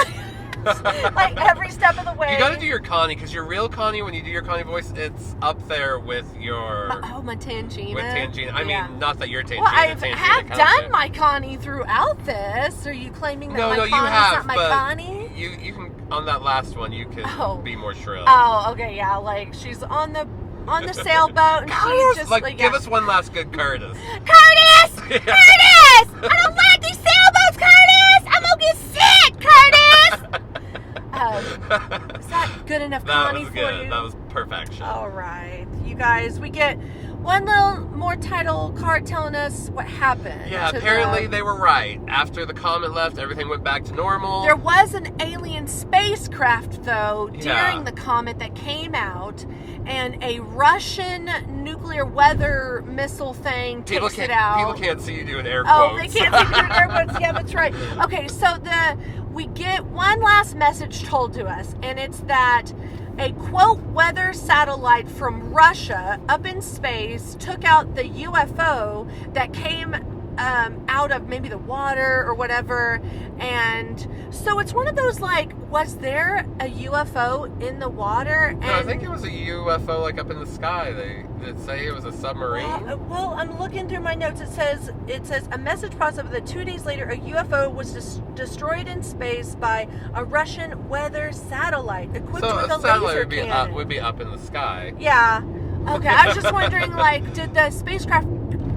[SPEAKER 2] Like every step of the way.
[SPEAKER 1] You gotta do your Connie, because your real Connie, when you do your Connie voice, it's up there with your...
[SPEAKER 2] my Tangina.
[SPEAKER 1] With Tangina. I mean, not that you're Tangina.
[SPEAKER 2] Well, I
[SPEAKER 1] Tangina
[SPEAKER 2] have done my Connie throughout this. Are you claiming that my Connie's not my Connie?
[SPEAKER 1] You can, on that last one, you can be more shrill.
[SPEAKER 2] Oh, okay, yeah. Like, she's on the sailboat, and she's just
[SPEAKER 1] like give us one last good Curtis.
[SPEAKER 2] Curtis! Curtis! I don't like these sailboats, Curtis! I'm gonna get sick, Curtis! Is that good enough Connie for you?
[SPEAKER 1] That was perfection.
[SPEAKER 2] All right. You guys, we get one little more title card telling us what happened.
[SPEAKER 1] Yeah, apparently they were right. After the comet left, everything went back to normal.
[SPEAKER 2] There was an alien spacecraft, though, during the comet that came out, and a Russian nuclear weather missile thing takes it out.
[SPEAKER 1] People can't see you doing air quotes.
[SPEAKER 2] Oh, they can't see you doing air quotes. Yeah, that's right. Okay, so we get one last message told to us, and it's that a, quote, weather satellite from Russia up in space took out the UFO that came out of maybe the water or whatever. And so it's one of those, like, was there a UFO in the water? And,
[SPEAKER 1] no, I think it was a UFO, like, up in the sky. They say it was a submarine.
[SPEAKER 2] Well, I'm looking through my notes. It says a message positive that 2 days later a UFO was destroyed in space by a Russian weather satellite equipped with a laser cannon.
[SPEAKER 1] Would be up in the sky.
[SPEAKER 2] Yeah. Okay. I was just wondering, like, did the spacecraft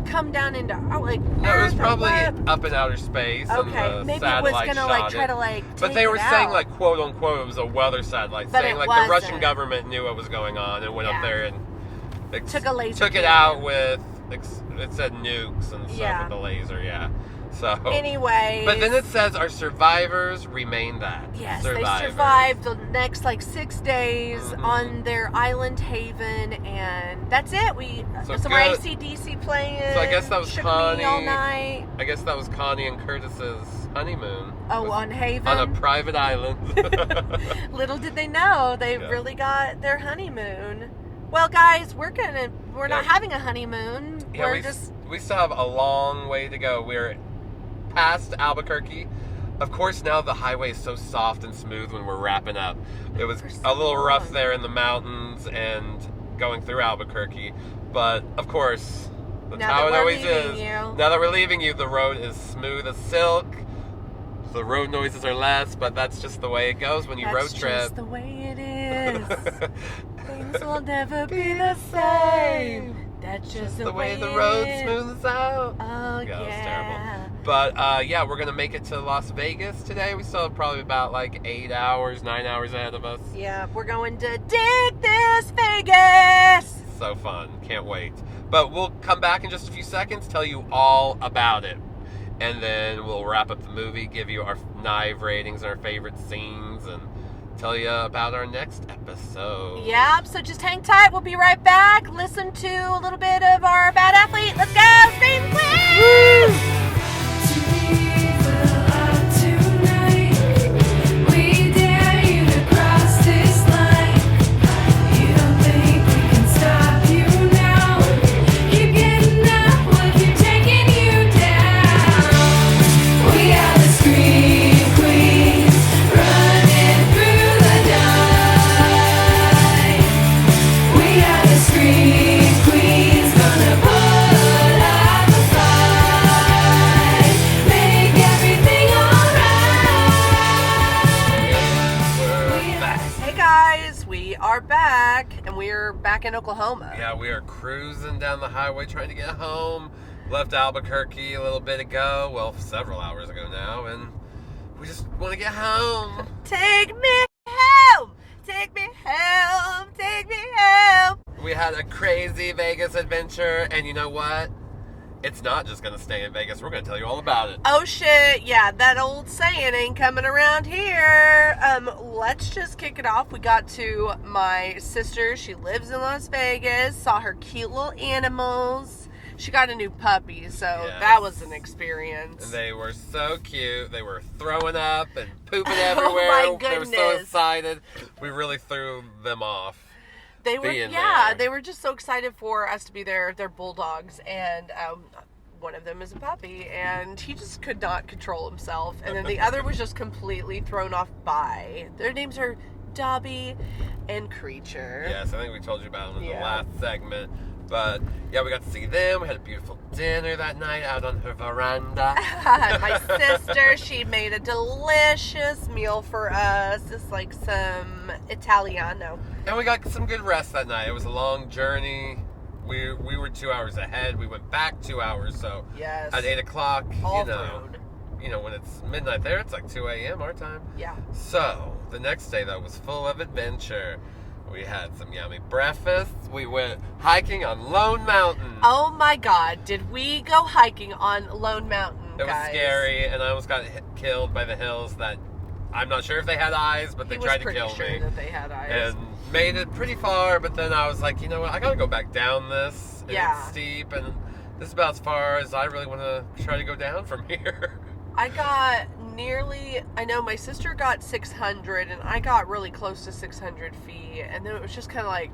[SPEAKER 2] come down into like Earth?
[SPEAKER 1] No, it was probably up in outer space.
[SPEAKER 2] Okay,
[SPEAKER 1] and the
[SPEAKER 2] maybe it was gonna like try to like.
[SPEAKER 1] But they were saying like quote unquote it was a weather satellite, saying like the Russian government knew what was going on and went up there and
[SPEAKER 2] took a laser.
[SPEAKER 1] Took it out with it said nukes and stuff with the laser. Yeah. So
[SPEAKER 2] anyway,
[SPEAKER 1] but then it says our survivors remain that.
[SPEAKER 2] Yes, they survived the next like 6 days on their island haven, and that's it. We some more AC/DC playing.
[SPEAKER 1] So I guess that was Connie
[SPEAKER 2] all night.
[SPEAKER 1] I guess that was Connie and Curtis's honeymoon.
[SPEAKER 2] Oh, on Haven,
[SPEAKER 1] on a private island.
[SPEAKER 2] Little did they know they really got their honeymoon. Well, guys, we're not having a honeymoon.
[SPEAKER 1] Yeah, we still have a long way to go. We're past Albuquerque. Of course, now the highway is so soft and smooth when we're wrapping up. It was a little rough there in the mountains and going through Albuquerque. But, of course, That's
[SPEAKER 2] Now
[SPEAKER 1] how
[SPEAKER 2] that
[SPEAKER 1] it
[SPEAKER 2] we're
[SPEAKER 1] always
[SPEAKER 2] leaving
[SPEAKER 1] is.
[SPEAKER 2] you.
[SPEAKER 1] Now that we're leaving you, the road is smooth as silk. The road noises are less, but that's just the way it goes when you road trip.
[SPEAKER 2] That's just the way it is. Things will never be the same. That's just the way
[SPEAKER 1] the road
[SPEAKER 2] it is.
[SPEAKER 1] smooths out.
[SPEAKER 2] Oh,
[SPEAKER 1] Yeah, it's
[SPEAKER 2] yeah.
[SPEAKER 1] terrible. But, yeah, we're going to make it to Las Vegas today. We still have probably about, 8 hours, 9 hours ahead of us.
[SPEAKER 2] Yeah, we're going to dig this Vegas.
[SPEAKER 1] So fun. Can't wait. But we'll come back in just a few seconds, tell you all about it. And then we'll wrap up the movie, give you our knife ratings, our favorite scenes, and tell you about our next episode.
[SPEAKER 2] Yep, so just hang tight. We'll be right back. Listen to a little bit of our Bad Athlete. Let's go! Scream, woo! Back in Oklahoma.
[SPEAKER 1] Yeah, we are cruising down the highway trying to get home. Left Albuquerque a little bit ago, well, several hours ago now, and we just want to get home.
[SPEAKER 2] Take me home! Take me home! Take me home!
[SPEAKER 1] We had a crazy Vegas adventure, and you know what? It's not just going to stay in Vegas. We're going to tell you all about it.
[SPEAKER 2] Oh, shit. Yeah, that old saying ain't coming around here. Let's just kick it off. We got to my sister. She lives in Las Vegas. Saw her cute little animals. She got a new puppy, so that was an experience.
[SPEAKER 1] And they were so cute. They were throwing up and pooping everywhere.
[SPEAKER 2] Oh, my goodness.
[SPEAKER 1] They were so excited. We really threw them off.
[SPEAKER 2] They were,
[SPEAKER 1] there.
[SPEAKER 2] They were just so excited for us to be there. They're bulldogs, and one of them is a puppy, and he just could not control himself. And then the other was just completely thrown off by. Their names are Dobby and Creature.
[SPEAKER 1] Yes, I think we told you about them in the last segment. But, yeah, we got to see them. We had a beautiful dinner that night out on her veranda.
[SPEAKER 2] My sister, she made a delicious meal for us. Just like some Italiano.
[SPEAKER 1] And we got some good rest that night. It was a long journey. We were 2 hours ahead. We went back 2 hours. So at 8 o'clock, you know, when it's midnight there, it's like 2 a.m. our time.
[SPEAKER 2] Yeah.
[SPEAKER 1] So the next day, though, was full of adventure. We had some yummy breakfasts. We went hiking on Lone Mountain.
[SPEAKER 2] Oh my God. Did we go hiking on Lone Mountain,
[SPEAKER 1] It was
[SPEAKER 2] guys?
[SPEAKER 1] scary, and I almost got killed by the hills that I'm not sure if they had eyes, but they tried to kill me.
[SPEAKER 2] That they had eyes.
[SPEAKER 1] And made it pretty far, but then I was like, you know what? I gotta go back down this. And it's steep, and this is about as far as I really want to try to go down from here.
[SPEAKER 2] I got I know my sister got 600, and I got really close to 600 feet, and then it was just kind of like,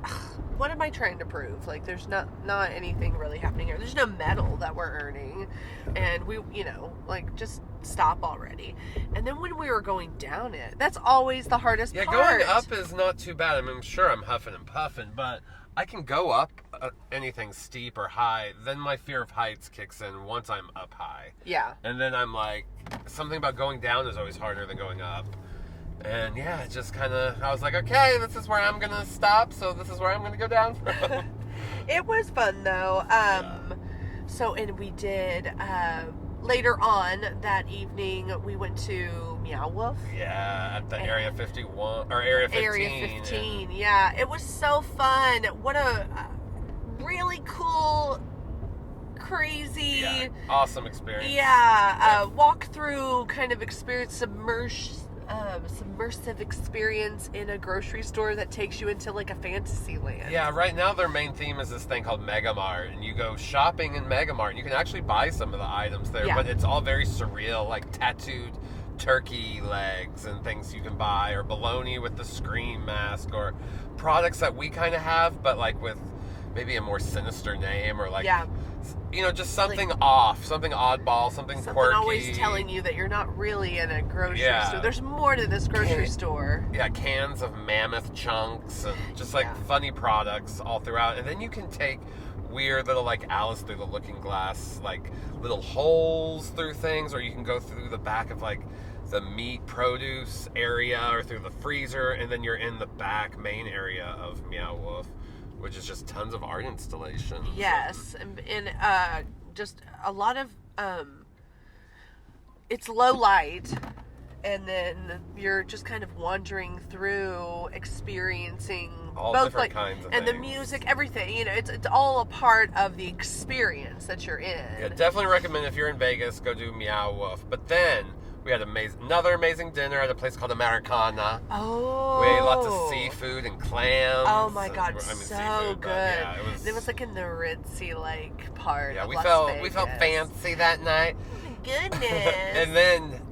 [SPEAKER 2] what am I trying to prove? Like, there's not anything really happening here. There's no medal that we're earning, and we, just stop already. And then when we were going down it, that's always the hardest part.
[SPEAKER 1] Yeah, going up is not too bad. I mean, I'm sure I'm huffing and puffing, but I can go up anything steep or high. Then my fear of heights kicks in once I'm up high.
[SPEAKER 2] Yeah.
[SPEAKER 1] And then I'm like, something about going down is always harder than going up. And yeah, it just kind of, I was like, okay, this is where I'm going to stop, so this is where I'm going to go down from.
[SPEAKER 2] It was fun, though. So, and we did, later on that evening, we went to Meow Wolf.
[SPEAKER 1] Yeah, at the Area 51, or Area 15.
[SPEAKER 2] Area 15, yeah. It was so fun. What a really cool, crazy...
[SPEAKER 1] awesome experience.
[SPEAKER 2] Yeah, walk through kind of experience, submersive experience in a grocery store that takes you into like a fantasy land.
[SPEAKER 1] Yeah, right now their main theme is this thing called Mega Mart, and you go shopping in Mega Mart, and you can actually buy some of the items there, but it's all very surreal, like tattooed turkey legs and things you can buy, or bologna with the Scream mask, or products that we kind of have, but like with maybe a more sinister name, or like, just something off, something oddball, something quirky.
[SPEAKER 2] Always telling you that you're not really in a grocery store. There's more to this grocery store.
[SPEAKER 1] Yeah, cans of mammoth chunks and just like funny products all throughout. And then you can take weird little, like, Alice through the looking glass, like, little holes through things, or you can go through the back of, like, the meat produce area or through the freezer, and then you're in the back main area of Meow Wolf, which is just tons of art installations.
[SPEAKER 2] Yes, and just a lot of, it's low light, and then you're just kind of wandering through, experiencing
[SPEAKER 1] all
[SPEAKER 2] both,
[SPEAKER 1] different
[SPEAKER 2] like,
[SPEAKER 1] kinds of
[SPEAKER 2] and
[SPEAKER 1] things.
[SPEAKER 2] the music, everything. You know, it's all a part of the experience that you're in.
[SPEAKER 1] Yeah, definitely recommend if you're in Vegas, go do Meow Wolf. But then we had another amazing dinner at a place called Americana.
[SPEAKER 2] Oh.
[SPEAKER 1] We ate lots of seafood and clams.
[SPEAKER 2] Oh my God,
[SPEAKER 1] so
[SPEAKER 2] seafood,
[SPEAKER 1] good.
[SPEAKER 2] Yeah,
[SPEAKER 1] it
[SPEAKER 2] was like in the ritzy like part.
[SPEAKER 1] Yeah,
[SPEAKER 2] of
[SPEAKER 1] we
[SPEAKER 2] Las
[SPEAKER 1] felt
[SPEAKER 2] Vegas.
[SPEAKER 1] fancy that night.
[SPEAKER 2] Oh my goodness.
[SPEAKER 1] And then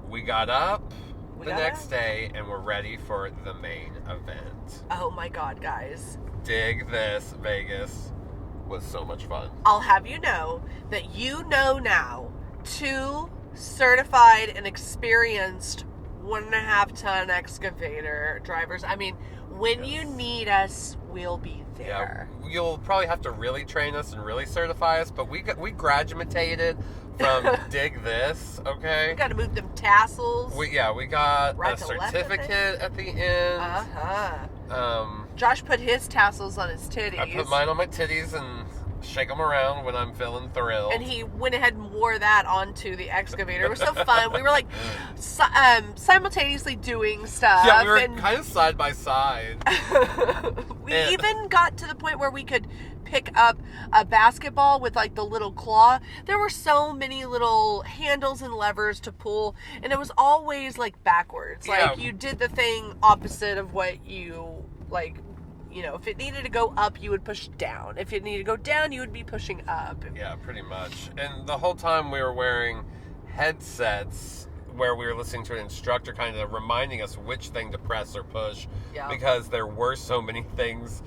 [SPEAKER 1] we got up the
[SPEAKER 2] got
[SPEAKER 1] next
[SPEAKER 2] up.
[SPEAKER 1] day and we're ready for the main event.
[SPEAKER 2] Oh my God, guys.
[SPEAKER 1] Dig this, Vegas was so much fun.
[SPEAKER 2] I'll have you know that you know now 2 certified and experienced 1.5 ton excavator drivers. I mean, when you need us, we'll be there.
[SPEAKER 1] Yeah, you'll probably have to really train us and really certify us, but we graduated from Dig This, okay?
[SPEAKER 2] We got to move them tassels.
[SPEAKER 1] We got
[SPEAKER 2] Right
[SPEAKER 1] a
[SPEAKER 2] to left,
[SPEAKER 1] certificate at the end.
[SPEAKER 2] Josh put his tassels on his titties.
[SPEAKER 1] I put mine on my titties and shake them around when I'm feeling thrilled.
[SPEAKER 2] And he went ahead and wore that onto the excavator. It was so fun. We were like simultaneously doing stuff.
[SPEAKER 1] Yeah, we were kind of side by side.
[SPEAKER 2] We even got to the point where we could pick up a basketball with like the little claw. There were so many little handles and levers to pull, and it was always like backwards.
[SPEAKER 1] Yeah.
[SPEAKER 2] Like you did the thing opposite of what you like. You know, if it needed to go up, you would push down. If it needed to go down, you would be pushing up.
[SPEAKER 1] Yeah, pretty much. And the whole time we were wearing headsets where we were listening to an instructor kind of reminding us which thing to press or push.
[SPEAKER 2] Yeah.
[SPEAKER 1] Because there were so many things.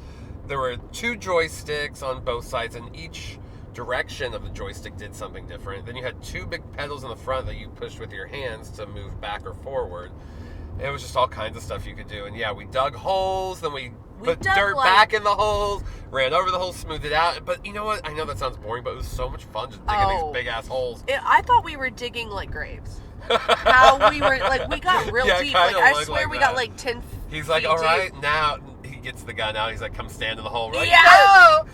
[SPEAKER 1] There were 2 joysticks on both sides, and each direction of the joystick did something different. Then you had 2 big pedals in the front that you pushed with your hands to move back or forward. It was just all kinds of stuff you could do. And yeah, we dug holes, then we put dirt back in the holes, ran over the holes, smoothed it out. But you know what? I know that sounds boring, but it was so much fun just digging these big-ass holes.
[SPEAKER 2] I thought we were digging like graves. How we were, like, we got real deep. Like, I swear we got like 10
[SPEAKER 1] He's like, all right, now... He gets the gun out. He's like, come stand in the hole. We're like,
[SPEAKER 2] yeah!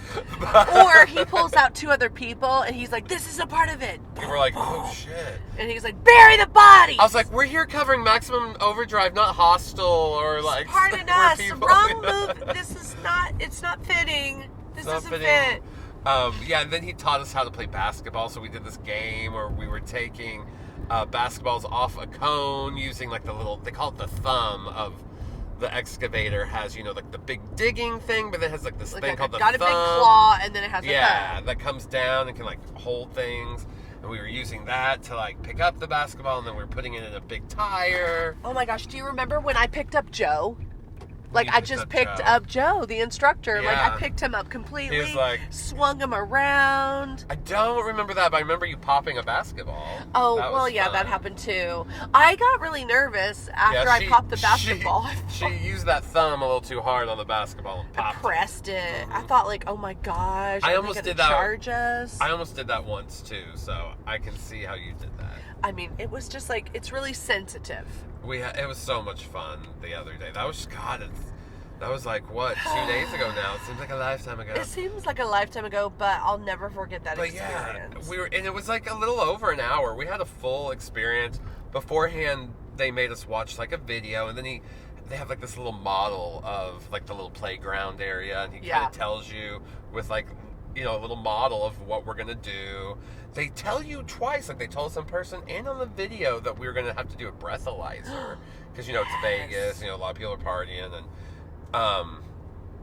[SPEAKER 1] No!
[SPEAKER 2] Or he pulls out 2 other people, and he's like, this is a part of it.
[SPEAKER 1] And we're like, oh, shit.
[SPEAKER 2] And he's like, bury the bodies!
[SPEAKER 1] I was like, we're here covering Maximum Overdrive, not Hostel or like...
[SPEAKER 2] Pardon us. Wrong move. This is not... It's not fitting. This doesn't fit.
[SPEAKER 1] Yeah, and then he taught us how to play basketball. So we did this game where we were taking basketballs off a cone using like the little... They call it the thumb of... The excavator has, you know, like the big digging thing, but then it has like this thing called the thumb.
[SPEAKER 2] Got a big claw, and then it has a thumb.
[SPEAKER 1] That comes down and can like hold things. And we were using that to like pick up the basketball, and then we were putting it in a big tire.
[SPEAKER 2] Oh my gosh, do you remember when I picked up Joe? Like, I just picked
[SPEAKER 1] Joe.
[SPEAKER 2] up Joe, the instructor.
[SPEAKER 1] Yeah.
[SPEAKER 2] Like, I picked him up completely.
[SPEAKER 1] He was like...
[SPEAKER 2] Swung him around.
[SPEAKER 1] I don't remember that, but I remember you popping a basketball.
[SPEAKER 2] Oh, well, yeah, that happened too. I got really nervous after I popped the basketball.
[SPEAKER 1] She used that thumb a little too hard on the basketball and popped
[SPEAKER 2] I pressed it. I thought, like, oh my gosh.
[SPEAKER 1] I almost did that.
[SPEAKER 2] Charge us.
[SPEAKER 1] I almost did that once too, so I can see how you did that.
[SPEAKER 2] I mean, it was just like, it's really sensitive.
[SPEAKER 1] It was so much fun the other day. That was, that was like, what, 2 days ago now? It seems like a lifetime ago.
[SPEAKER 2] It seems like a lifetime ago, but I'll never forget that experience.
[SPEAKER 1] Yeah, and it was like a little over an hour. We had a full experience. Beforehand, they made us watch like a video, and then they have like this little model of like the little playground area, and he kind of tells you with like, you know, a little model of what we're gonna do. They tell you twice, like they told us in person and on the video, that we were gonna have to do a breathalyzer because you know it's Vegas, you know, a lot of people are partying, and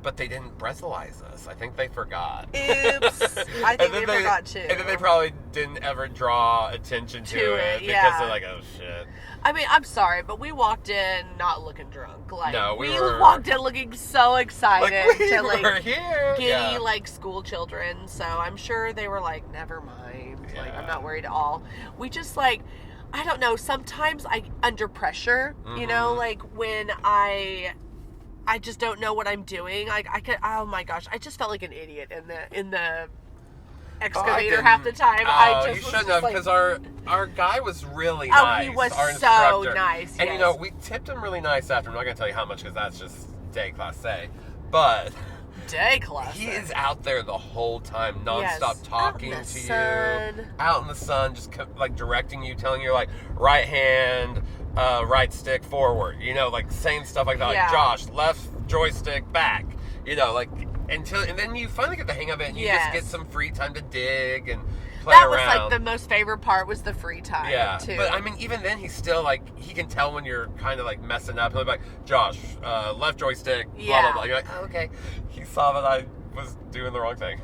[SPEAKER 1] but they didn't breathalyze us. I think they forgot.
[SPEAKER 2] Oops. I think they forgot too.
[SPEAKER 1] And then they probably didn't ever draw attention to it because they're like, oh shit.
[SPEAKER 2] I mean, I'm sorry, but we walked in not looking drunk. Like,
[SPEAKER 1] no,
[SPEAKER 2] we walked in looking so excited to like
[SPEAKER 1] here.
[SPEAKER 2] giddy like school children. So I'm sure they were like, never mind.
[SPEAKER 1] Yeah.
[SPEAKER 2] Like, I'm not worried at all. We just like, I don't know. Sometimes under pressure, you know, like when I I just don't know what I'm doing. Like I could. Oh my gosh, I just felt like an idiot in the excavator half the time.
[SPEAKER 1] You shouldn't have, because our guy was really nice.
[SPEAKER 2] Oh, he was
[SPEAKER 1] our
[SPEAKER 2] so
[SPEAKER 1] instructor.
[SPEAKER 2] nice.
[SPEAKER 1] And
[SPEAKER 2] yes.
[SPEAKER 1] we tipped him really nice after. I'm not gonna tell you how much because that's just day class A. But
[SPEAKER 2] day class.
[SPEAKER 1] He is out there the whole time, nonstop talking to you, out in the sun, just like directing you, telling you like right hand, right stick forward. Like saying stuff like that. Like Josh, left joystick back. And then you finally get the hang of it, and you just get some free time to dig and play around.
[SPEAKER 2] That was like the most favorite part, was the free time. Too.
[SPEAKER 1] But I mean, even then, he's still like, he can tell when you're kind of like messing up. He'll be like, Josh, left joystick, blah blah blah. You're like, oh, okay, he saw that I was doing the wrong thing.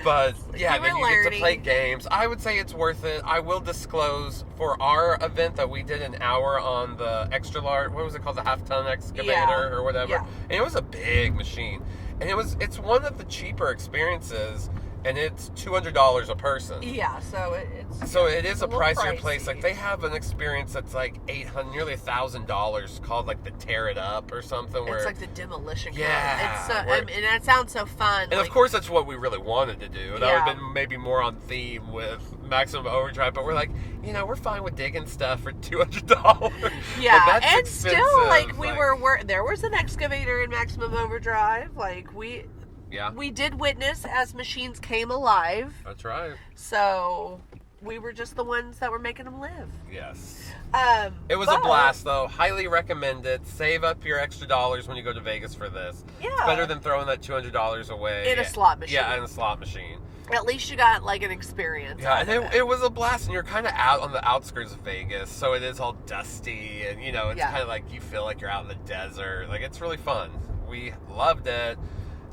[SPEAKER 1] But yeah, then you get to play games. I would say it's worth it. I will disclose, for our event that we did an hour on the extra large, what was it called, the half-ton excavator or whatever, and it was a big machine. And it's one of the cheaper experiences, and it's $200 a person.
[SPEAKER 2] Yeah, so
[SPEAKER 1] it is a pricier place. Like, they have an experience that's like $800, nearly $1,000, called like the Tear It Up or something. Where
[SPEAKER 2] it's like the demolition.
[SPEAKER 1] Yeah,
[SPEAKER 2] and that sounds so fun.
[SPEAKER 1] And of course, that's what we really wanted to do. That would have been maybe more on theme with Maximum Overdrive, but we're like, we're fine with digging stuff for $200.
[SPEAKER 2] Yeah,
[SPEAKER 1] that's
[SPEAKER 2] and
[SPEAKER 1] expensive.
[SPEAKER 2] Still, like, there was an excavator in Maximum Overdrive. Like, we did witness as machines came alive.
[SPEAKER 1] That's right.
[SPEAKER 2] So we were just the ones that were making them live.
[SPEAKER 1] Yes. It was a blast, though. Highly recommend it. Save up your extra dollars when you go to Vegas for this. Yeah. It's better than throwing that $200 away.
[SPEAKER 2] In a slot machine.
[SPEAKER 1] Yeah, in a slot machine.
[SPEAKER 2] At least you got, like, an experience.
[SPEAKER 1] Yeah, and it was a blast, and you're kind of out on the outskirts of Vegas, so it is all dusty, and, it's kind of like you feel like you're out in the desert. Like, it's really fun. We loved it.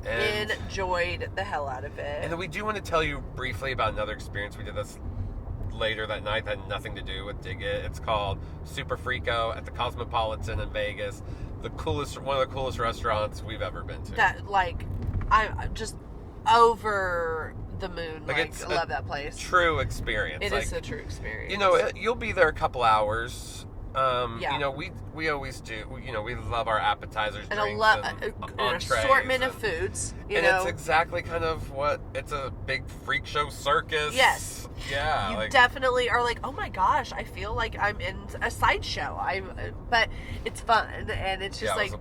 [SPEAKER 1] And
[SPEAKER 2] enjoyed the hell out of it.
[SPEAKER 1] And then we do want to tell you briefly about another experience. We did this later that night that had nothing to do with Dig It. It's called Super Frico at the Cosmopolitan in Vegas. One of the coolest restaurants we've ever been to.
[SPEAKER 2] That, like, I'm just over the moon. Like I love that place.
[SPEAKER 1] True experience.
[SPEAKER 2] It is a true experience.
[SPEAKER 1] You'll be there a couple hours. We always do. We love our appetizers,
[SPEAKER 2] and
[SPEAKER 1] drinks,
[SPEAKER 2] an assortment of foods.
[SPEAKER 1] It's exactly kind of it's a big freak show circus.
[SPEAKER 2] Yes.
[SPEAKER 1] Yeah.
[SPEAKER 2] You definitely are like, oh my gosh, I feel like I'm in a sideshow. But it's fun, and it's just like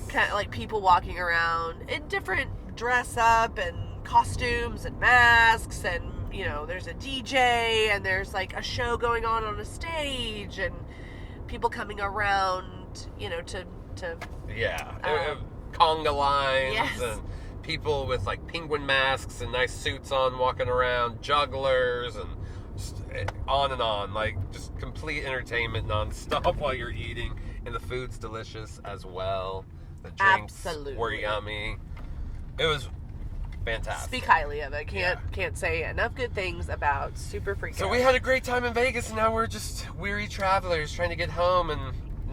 [SPEAKER 2] kind of like people walking around in different dress up and costumes and masks, and there's a DJ, and there's like a show going on a stage, and people coming around, to
[SPEAKER 1] conga lines,
[SPEAKER 2] yes.
[SPEAKER 1] And people with like penguin masks and nice suits on walking around, jugglers, and just on and on, like just complete entertainment nonstop while you're eating, and the food's delicious as well. The drinks were yummy. It was fantastic.
[SPEAKER 2] Speak highly of it. Can't say enough good things about Super Frico.
[SPEAKER 1] So we had a great time in Vegas, and now we're just weary travelers trying to get home, and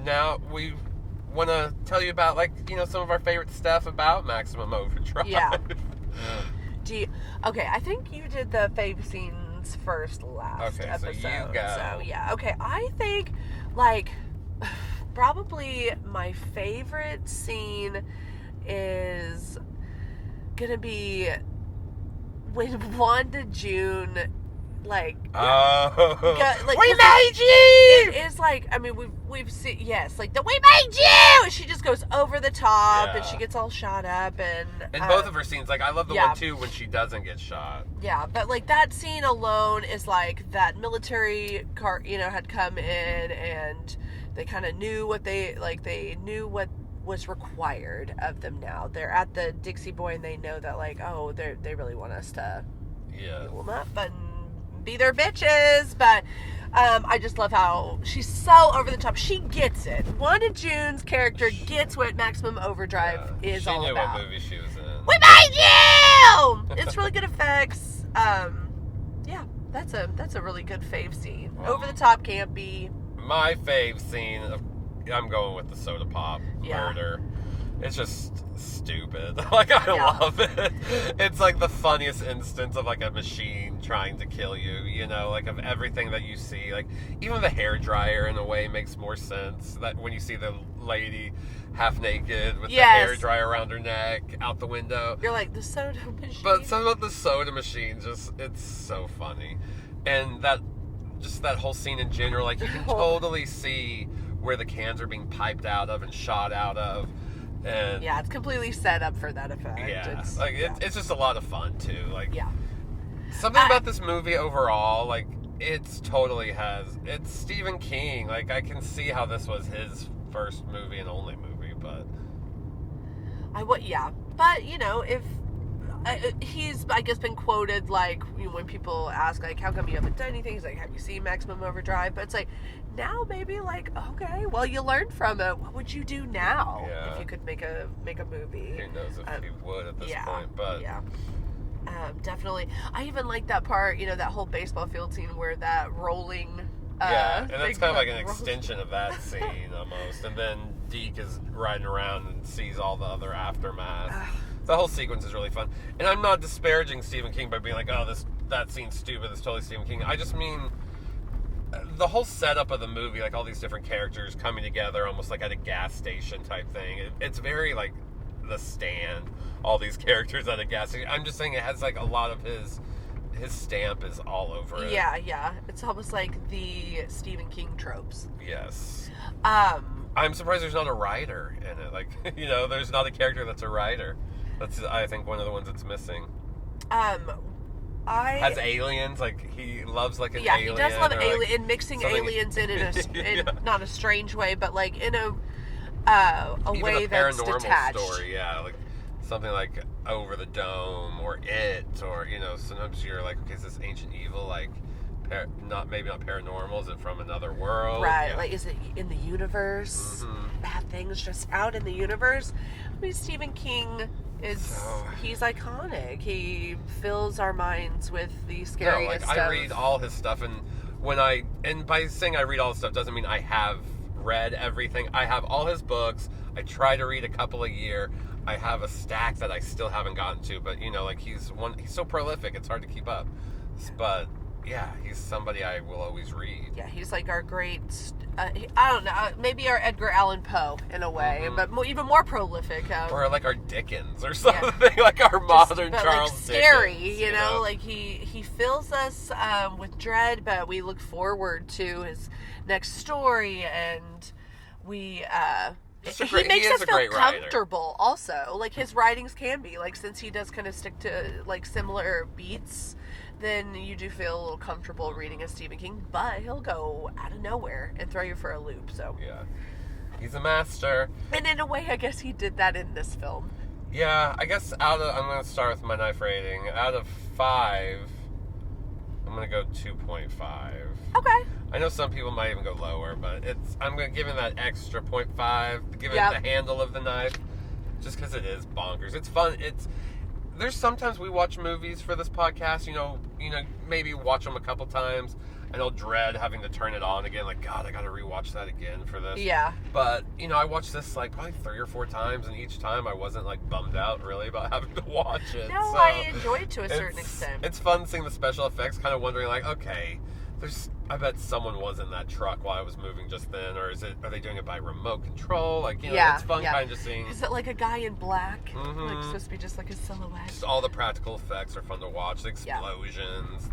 [SPEAKER 1] now we want to tell you about some of our favorite stuff about Maximum Overdrive.
[SPEAKER 2] Yeah. Okay, I think you did the fave scenes first last episode.
[SPEAKER 1] So you go.
[SPEAKER 2] So yeah, okay. I think probably my favorite scene is gonna be when Wanda June we made you. It is like, I mean, we've seen, like the we made you, and she just goes over the top, and she gets all shot up, and
[SPEAKER 1] both of her scenes, I love the one too when she doesn't get shot.
[SPEAKER 2] Yeah, but that scene alone is that military car, had come in, and they kind of knew what they knew what was required of them. Now they're at the Dixie Boy, and they know that they really want us to heal them up and be their bitches. But I just love how she's so over the top. She gets it. Wanda June's character gets what Maximum Overdrive is all about.
[SPEAKER 1] She knew what movie she was in.
[SPEAKER 2] We made you. It's really good effects. That's a really good fave scene. Over the top, campy.
[SPEAKER 1] My fave scene, I'm going with the soda pop murder. It's just stupid. Like, I love it. It's like the funniest instance of like a machine trying to kill you, you know, like of everything that you see. Like, even the hairdryer in a way makes more sense. That when you see the lady half naked with the hairdryer around her neck out the window.
[SPEAKER 2] You're like, the soda machine.
[SPEAKER 1] But something about the soda machine, just, it's so funny. And that whole scene in general, like, you can totally see where the cans are being piped out of and shot out of. And
[SPEAKER 2] yeah, it's completely set up for that effect.
[SPEAKER 1] Yeah, it's just a lot of fun too. Like, something about this movie overall, like, it's Stephen King. Like, I can see how this was his first movie and only movie, but
[SPEAKER 2] but you know, if he's, I guess, been quoted, like, when people ask, like, how come you haven't done anything, he's like, have you seen Maximum Overdrive? But it's like, now maybe, like, okay, well, you learned from it. What would you do now if you could make a movie?
[SPEAKER 1] Who knows if he would at this point, but
[SPEAKER 2] definitely. I even like that part, you know, that whole baseball field scene where that rolling
[SPEAKER 1] and that's kind of like an extension of that scene almost. And then Deke is riding around and sees all the other aftermath. The whole sequence is really fun. And I'm not disparaging Stephen King by being like, oh, that scene's stupid, it's totally Stephen King. I just mean the whole setup of the movie, like all these different characters coming together almost like at a gas station type thing. It's very like The Stand, all these characters at a gas station. I'm just saying it has like a lot of his stamp is all over it.
[SPEAKER 2] Yeah. It's almost like the Stephen King tropes.
[SPEAKER 1] Yes. I'm surprised there's not a writer in it. Like, you know, there's not a character that's a writer. That's, I think, one of the ones that's missing. Has aliens, like, he loves, like, an alien.
[SPEAKER 2] Yeah, he does love alien, and mixing aliens in not a strange way, but, like, in a way that's detached.
[SPEAKER 1] Paranormal story, like, something like Over the Dome, or It, or, you know, sometimes you're like, okay, is this ancient evil, like, maybe not paranormal, is it from another world?
[SPEAKER 2] Right, like, is it in the universe?
[SPEAKER 1] Mm-hmm.
[SPEAKER 2] Bad things just out in the universe? I mean, Stephen King... he's iconic. He fills our minds with the scariest stuff.
[SPEAKER 1] I read all his stuff, and by saying I read all his stuff doesn't mean I have read everything. I have all his books. I try to read a couple a year. I have a stack that I still haven't gotten to, but you know, like he's so prolific, it's hard to keep up. But yeah, he's somebody I will always read.
[SPEAKER 2] Yeah, he's like our great, I don't know, maybe our Edgar Allan Poe in a way, but even more prolific.
[SPEAKER 1] Or like our Dickens or something, like our modern Charles Dickens.
[SPEAKER 2] Scary, you know, like he fills us with dread, but we look forward to his next story, and he makes us feel comfortable also. Like, his writings can be, like, since he does kind of stick to, like, similar beats, then you do feel a little comfortable reading a Stephen King, but he'll go out of nowhere and throw you for a loop, so.
[SPEAKER 1] Yeah. He's a master.
[SPEAKER 2] And in a way, I guess he did that in this film.
[SPEAKER 1] Yeah, I guess I'm going to start with my knife rating. Out of 5, I'm going to go 2.5.
[SPEAKER 2] Okay.
[SPEAKER 1] I know some people might even go lower, but I'm going to give him that extra 0.5, give it the handle of the knife, just because it is bonkers. It's fun. There's sometimes we watch movies for this podcast, you know, maybe watch them a couple times, and I'll dread having to turn it on again, like, God, I got to rewatch that again for this.
[SPEAKER 2] Yeah.
[SPEAKER 1] But, you know, I watched this, like, probably 3 or 4 times, and each time I wasn't, like, bummed out, really, about having to watch it.
[SPEAKER 2] No, I enjoyed it to a certain extent.
[SPEAKER 1] It's fun seeing the special effects, kind of wondering, like, okay, I bet someone was in that truck while I was moving just then, or are they doing it by remote control? Like, you know, it's fun kind of seeing.
[SPEAKER 2] Is it like a guy in black? Mm-hmm. Like, supposed to be just like a silhouette?
[SPEAKER 1] Just all the practical effects are fun to watch. The explosions,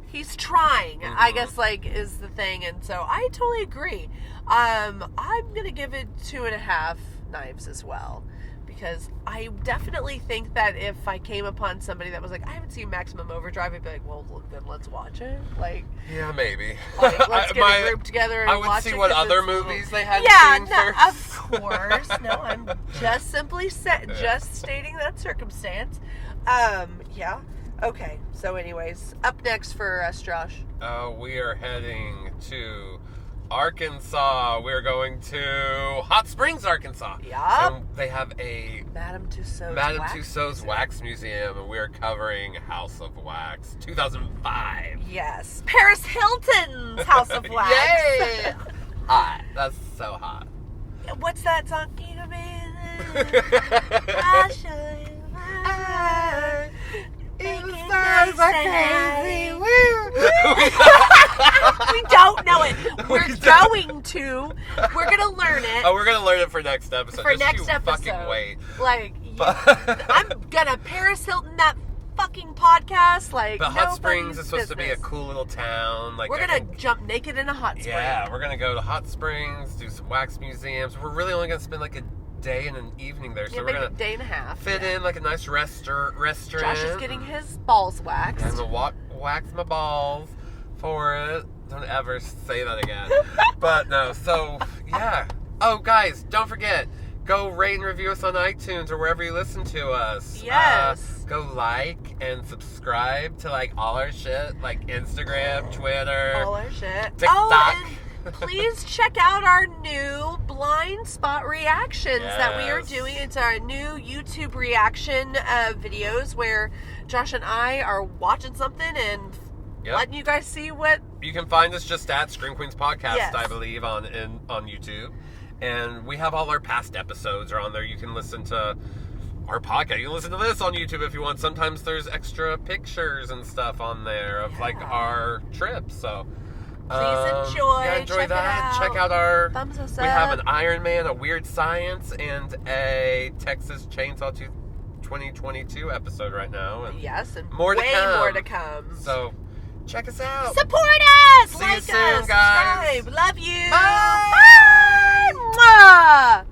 [SPEAKER 2] He's trying, I guess, like, is the thing, and so I totally agree. I'm gonna give it 2.5 knives as well. Because I definitely think that if I came upon somebody that was like, I haven't seen Maximum Overdrive, I'd be like, well, then let's watch it. Like,
[SPEAKER 1] yeah, maybe.
[SPEAKER 2] Like, let's get a group together and watch it.
[SPEAKER 1] I would see what other movies they had seen first.
[SPEAKER 2] Of course. No, I'm just simply just stating that circumstance. Yeah. Okay. So, anyways, up next for us, Josh.
[SPEAKER 1] We are heading to Arkansas. We're going to Hot Springs, Arkansas.
[SPEAKER 2] Yeah.
[SPEAKER 1] And they have a
[SPEAKER 2] Madame Tussauds
[SPEAKER 1] Wax Museum, and we're covering House of Wax 2005.
[SPEAKER 2] Yes. Paris Hilton's House of Wax.
[SPEAKER 1] Yay! Hot. That's so hot.
[SPEAKER 2] What's that song? Give me I'll show you my world. We don't know it. We're going to. We're gonna learn it.
[SPEAKER 1] Oh, we're gonna learn it for next episode.
[SPEAKER 2] For
[SPEAKER 1] Just
[SPEAKER 2] next
[SPEAKER 1] you
[SPEAKER 2] episode.
[SPEAKER 1] fucking wait.
[SPEAKER 2] Like, I'm gonna Paris Hilton that fucking podcast. Like,
[SPEAKER 1] But Hot
[SPEAKER 2] nobody's
[SPEAKER 1] Springs is supposed to be a
[SPEAKER 2] business.
[SPEAKER 1] cool little town. Like,
[SPEAKER 2] We're
[SPEAKER 1] I
[SPEAKER 2] gonna
[SPEAKER 1] think-
[SPEAKER 2] jump naked in a hot spring.
[SPEAKER 1] Yeah, we're gonna go to Hot Springs, do some wax museums. We're really only gonna spend like a day and an evening there, so
[SPEAKER 2] Yeah,
[SPEAKER 1] we're
[SPEAKER 2] maybe
[SPEAKER 1] gonna
[SPEAKER 2] a day and a half.
[SPEAKER 1] fit in like a nice restaurant.
[SPEAKER 2] Josh is getting his balls waxed.
[SPEAKER 1] I'm gonna wax my balls for it. Don't ever say that again. But no, so yeah. Oh, guys, don't forget. Go rate and review us on iTunes or wherever you listen to us.
[SPEAKER 2] Yes.
[SPEAKER 1] Go like and subscribe to like all our shit, like Instagram, Twitter,
[SPEAKER 2] All our shit.
[SPEAKER 1] TikTok.
[SPEAKER 2] Oh, and please check out our new blind spot reactions that we are
[SPEAKER 1] Yes.
[SPEAKER 2] doing. It's our new YouTube reaction videos where Josh and I are watching something and
[SPEAKER 1] Yep.
[SPEAKER 2] letting you guys see what.
[SPEAKER 1] You can find us just at Scream Queens Podcast,
[SPEAKER 2] Yes.
[SPEAKER 1] I believe, on YouTube. And we have all our past episodes are on there. You can listen to our podcast. You can listen to this on YouTube if you want. Sometimes there's extra pictures and stuff on there of like
[SPEAKER 2] Yeah.
[SPEAKER 1] our trips. So
[SPEAKER 2] Please enjoy.
[SPEAKER 1] Yeah, enjoy
[SPEAKER 2] Check it
[SPEAKER 1] that.
[SPEAKER 2] out.
[SPEAKER 1] Check out our.
[SPEAKER 2] Thumbs us
[SPEAKER 1] We have
[SPEAKER 2] up.
[SPEAKER 1] an Iron Man, a Weird Science, and a Texas Chainsaw 2022 episode right now. And
[SPEAKER 2] Yes, and
[SPEAKER 1] More to
[SPEAKER 2] way
[SPEAKER 1] come.
[SPEAKER 2] more to come.
[SPEAKER 1] so check us out.
[SPEAKER 2] Support us!
[SPEAKER 1] See you
[SPEAKER 2] Like
[SPEAKER 1] soon,
[SPEAKER 2] us!
[SPEAKER 1] guys.
[SPEAKER 2] Subscribe. Love you!
[SPEAKER 1] Bye!
[SPEAKER 2] Bye! Mwah!